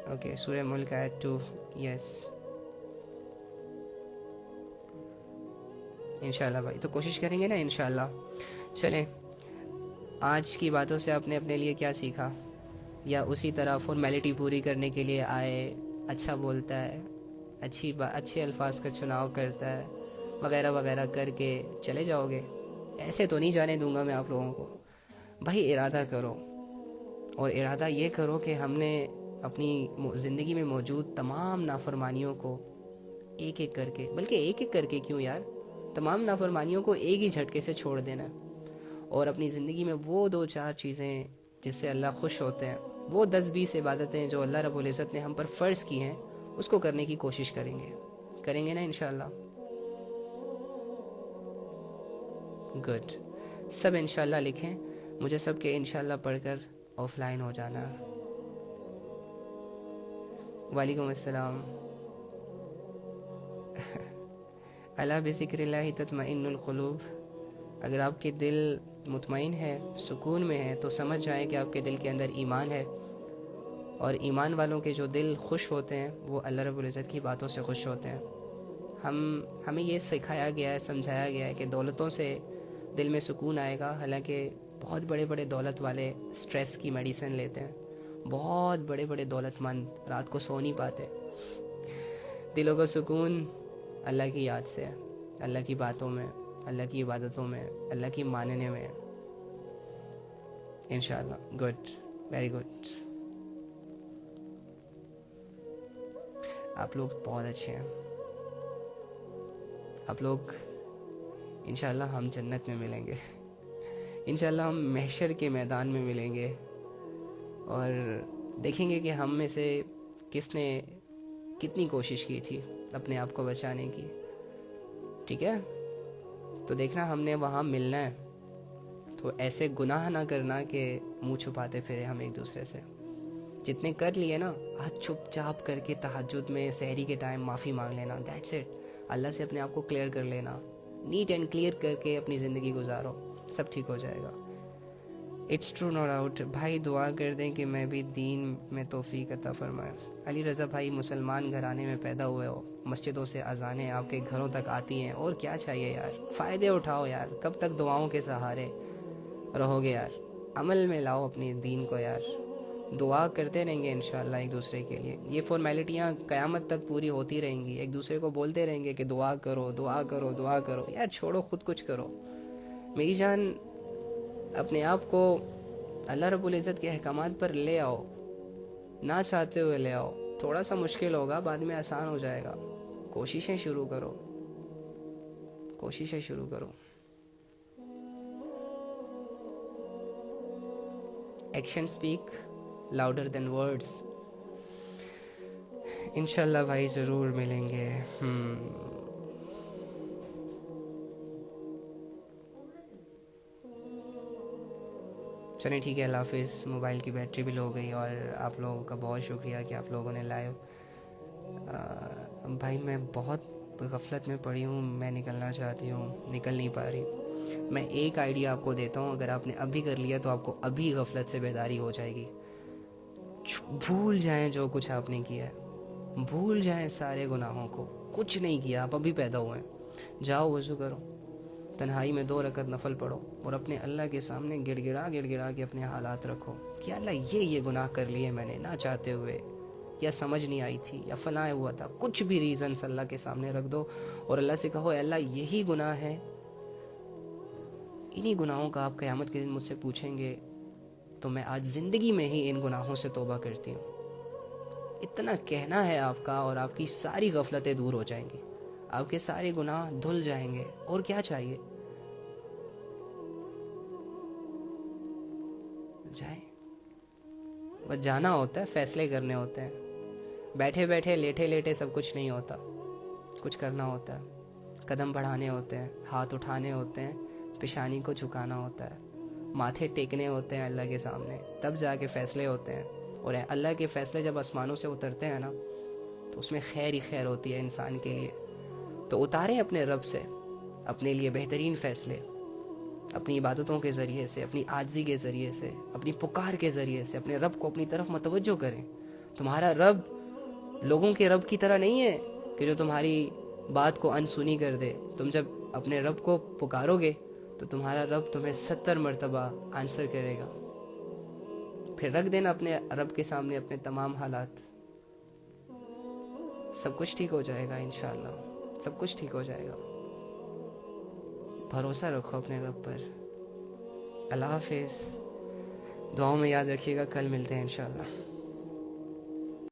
اوکے، سورہ ملک آیت 2، یس انشاءاللہ بھائی، تو کوشش کریں گے نا انشاءاللہ۔ چلیں، آج کی باتوں سے آپ نے اپنے لیے کیا سیکھا؟ یا اسی طرح فارمیلٹی پوری کرنے کے لیے آئے، اچھا بولتا ہے، اچھے الفاظ کا چناؤ کرتا ہے، وغیرہ وغیرہ کر کے چلے جاؤ گے. ایسے تو نہیں جانے دوں گا میں آپ لوگوں کو. بھائی ارادہ کرو, اور ارادہ یہ کرو کہ ہم نے اپنی زندگی میں موجود تمام نافرمانیوں کو ایک ایک کر کے, بلکہ ایک ایک کر کے کیوں یار, تمام نافرمانیوں کو ایک ہی جھٹکے سے چھوڑ دینا ہے, اور اپنی زندگی میں وہ 2-4 چیزیں جس سے اللہ خوش ہوتے ہیں, وہ 10-20 عبادتیں جو اللہ رب العزت نے ہم پر فرض کی ہیں, اس کو کرنے کی کوشش کریں گے نا انشاءاللہ. گڈ. سب انشاءاللہ لکھیں, مجھے سب کے انشاءاللہ پڑھ کر آف لائن ہو جانا. وعلیکم السلام. الا بذکر اللہ تطمئن القلوب. اگر آپ کے دل مطمئن ہے, سکون میں ہے, تو سمجھ جائیں کہ آپ کے دل کے اندر ایمان ہے, اور ایمان والوں کے جو دل خوش ہوتے ہیں وہ اللہ رب العزت کی باتوں سے خوش ہوتے ہیں. ہمیں یہ سکھایا گیا ہے, سمجھایا گیا ہے کہ دولتوں سے دل میں سکون آئے گا, حالانکہ بہت بڑے بڑے دولت والے سٹریس کی میڈیسن لیتے ہیں. بہت بڑے بڑے دولت مند رات کو سو نہیں پاتے. دلوں کا سکون اللہ کی یاد سے, اللہ کی باتوں میں, اللہ کی عبادتوں میں, اللہ کی ماننے میں, انشاءاللہ. Good, very good. آپ لوگ بہت اچھے ہیں. آپ لوگ انشاءاللہ ہم جنت میں ملیں گے, انشاءاللہ ہم محشر کے میدان میں ملیں گے, اور دیکھیں گے کہ ہم میں سے کس نے کتنی کوشش کی تھی اپنے آپ کو بچانے کی. ٹھیک ہے, تو دیکھنا ہم نے وہاں ملنا ہے, تو ایسے گناہ نہ کرنا کہ منہ چھپاتے پھرے ہم ایک دوسرے سے. جتنے کر لیے نا, آج چپ چاپ کر کے تہجد میں سحری کے ٹائم معافی مانگ لینا, دیٹس اٹ. اللہ سے اپنے آپ کو کلیئر کر لینا, نیٹ اینڈ کلیئر کر کے اپنی زندگی گزارو, سب ٹھیک ہو جائے گا. It's true no doubt. بھائی دعا کر دیں کہ میں بھی دین میں توفیق عطا فرمائے. علی رضا بھائی, مسلمان گھرانے میں پیدا ہوئے ہو, مسجدوں سے اذانیں آپ کے گھروں تک آتی ہیں, اور کیا چاہیے یار, فائدے اٹھاؤ یار. کب تک دعاؤں کے سہارے رہو گے یار, عمل میں لاؤ اپنے دین کو یار. دعا کرتے رہیں گے انشاءاللہ ایک دوسرے کے لیے. یہ فارمیلٹیاں قیامت تک پوری ہوتی رہیں گی, ایک دوسرے کو بولتے رہیں گے کہ دعا کرو دعا کرو دعا کرو. یار چھوڑو, خود کچھ کرو. میری جان, اپنے آپ کو اللہ رب العزت کے احکامات پر لے آؤ, نہ چاہتے ہوئے لے آؤ. تھوڑا سا مشکل ہوگا, بعد میں آسان ہو جائے گا. کوششیں شروع کرو, کوششیں شروع کرو. Action speak louder than words. انشاءاللہ بھائی ضرور ملیں گے. چلیں ٹھیک ہے, اللہ حافظ. موبائل کی بیٹری بھی لو ہو گئی, اور آپ لوگوں کا بہت شکریہ کہ آپ لوگوں نے لائیو. بھائی میں بہت غفلت میں پڑی ہوں, میں نکلنا چاہتی ہوں, نکل نہیں پا رہی. میں ایک آئیڈیا آپ کو دیتا ہوں, اگر آپ نے ابھی کر لیا تو آپ کو ابھی غفلت سے بیداری ہو جائے گی. بھول جائیں جو کچھ آپ نے کیا ہے, بھول جائیں سارے گناہوں کو. کچھ نہیں کیا, آپ ابھی پیدا ہوئے ہیں. جاؤ وضو کرو, تنہائی میں 2 رکعت نفل پڑھو, اور اپنے اللہ کے سامنے گڑ گڑا کے اپنے حالات رکھو کہ اللہ یہ گناہ کر لیے میں نے نہ چاہتے ہوئے, یا سمجھ نہیں آئی تھی, یا فلاں ہوا تھا. کچھ بھی ریزنس اللہ کے سامنے رکھ دو, اور اللہ سے کہو اے اللہ یہی گناہ ہے, انہی گناہوں کا آپ قیامت کے دن مجھ سے پوچھیں گے, تو میں آج زندگی میں ہی ان گناہوں سے توبہ کرتی ہوں. اتنا کہنا ہے آپ کا, اور آپ کی ساری غفلتیں دور ہو جائیں گی, آپ کے سارے گناہ دھل جائیں گے. اور کیا چاہیے, جائیں. بس جانا ہوتا ہے, فیصلے کرنے ہوتے ہیں. بیٹھے بیٹھے لیٹے لیٹے سب کچھ نہیں ہوتا, کچھ کرنا ہوتا ہے. قدم بڑھانے ہوتے ہیں, ہاتھ اٹھانے ہوتے ہیں, پیشانی کو جھکانا ہوتا ہے, ماتھے ٹیکنے ہوتے ہیں اللہ کے سامنے, تب جا کے فیصلے ہوتے ہیں. اور اللہ کے فیصلے جب آسمانوں سے اترتے ہیں نا, تو اس میں خیر ہی خیر ہوتی ہے انسان کے لیے. تو اتاریں اپنے رب سے اپنے لیے بہترین فیصلے, اپنی عبادتوں کے ذریعے سے, اپنی عاجزی کے ذریعے سے, اپنی پکار کے ذریعے سے اپنے رب کو اپنی طرف متوجہ کریں. تمہارا رب لوگوں کے رب کی طرح نہیں ہے کہ جو تمہاری بات کو انسنی کر دے. تم جب اپنے رب کو پکارو گے تو تمہارا رب تمہیں 70 مرتبہ آنسر کرے گا. پھر رکھ دینا اپنے رب کے سامنے اپنے تمام حالات, سب کچھ ٹھیک ہو جائے گا انشاءاللہ, سب کچھ ٹھیک ہو جائے گا. بھروسہ رکھو اپنے رب پر. اللہ حافظ. دعاؤں میں یاد رکھیے گا. کل ملتے ہیں انشاءاللہ.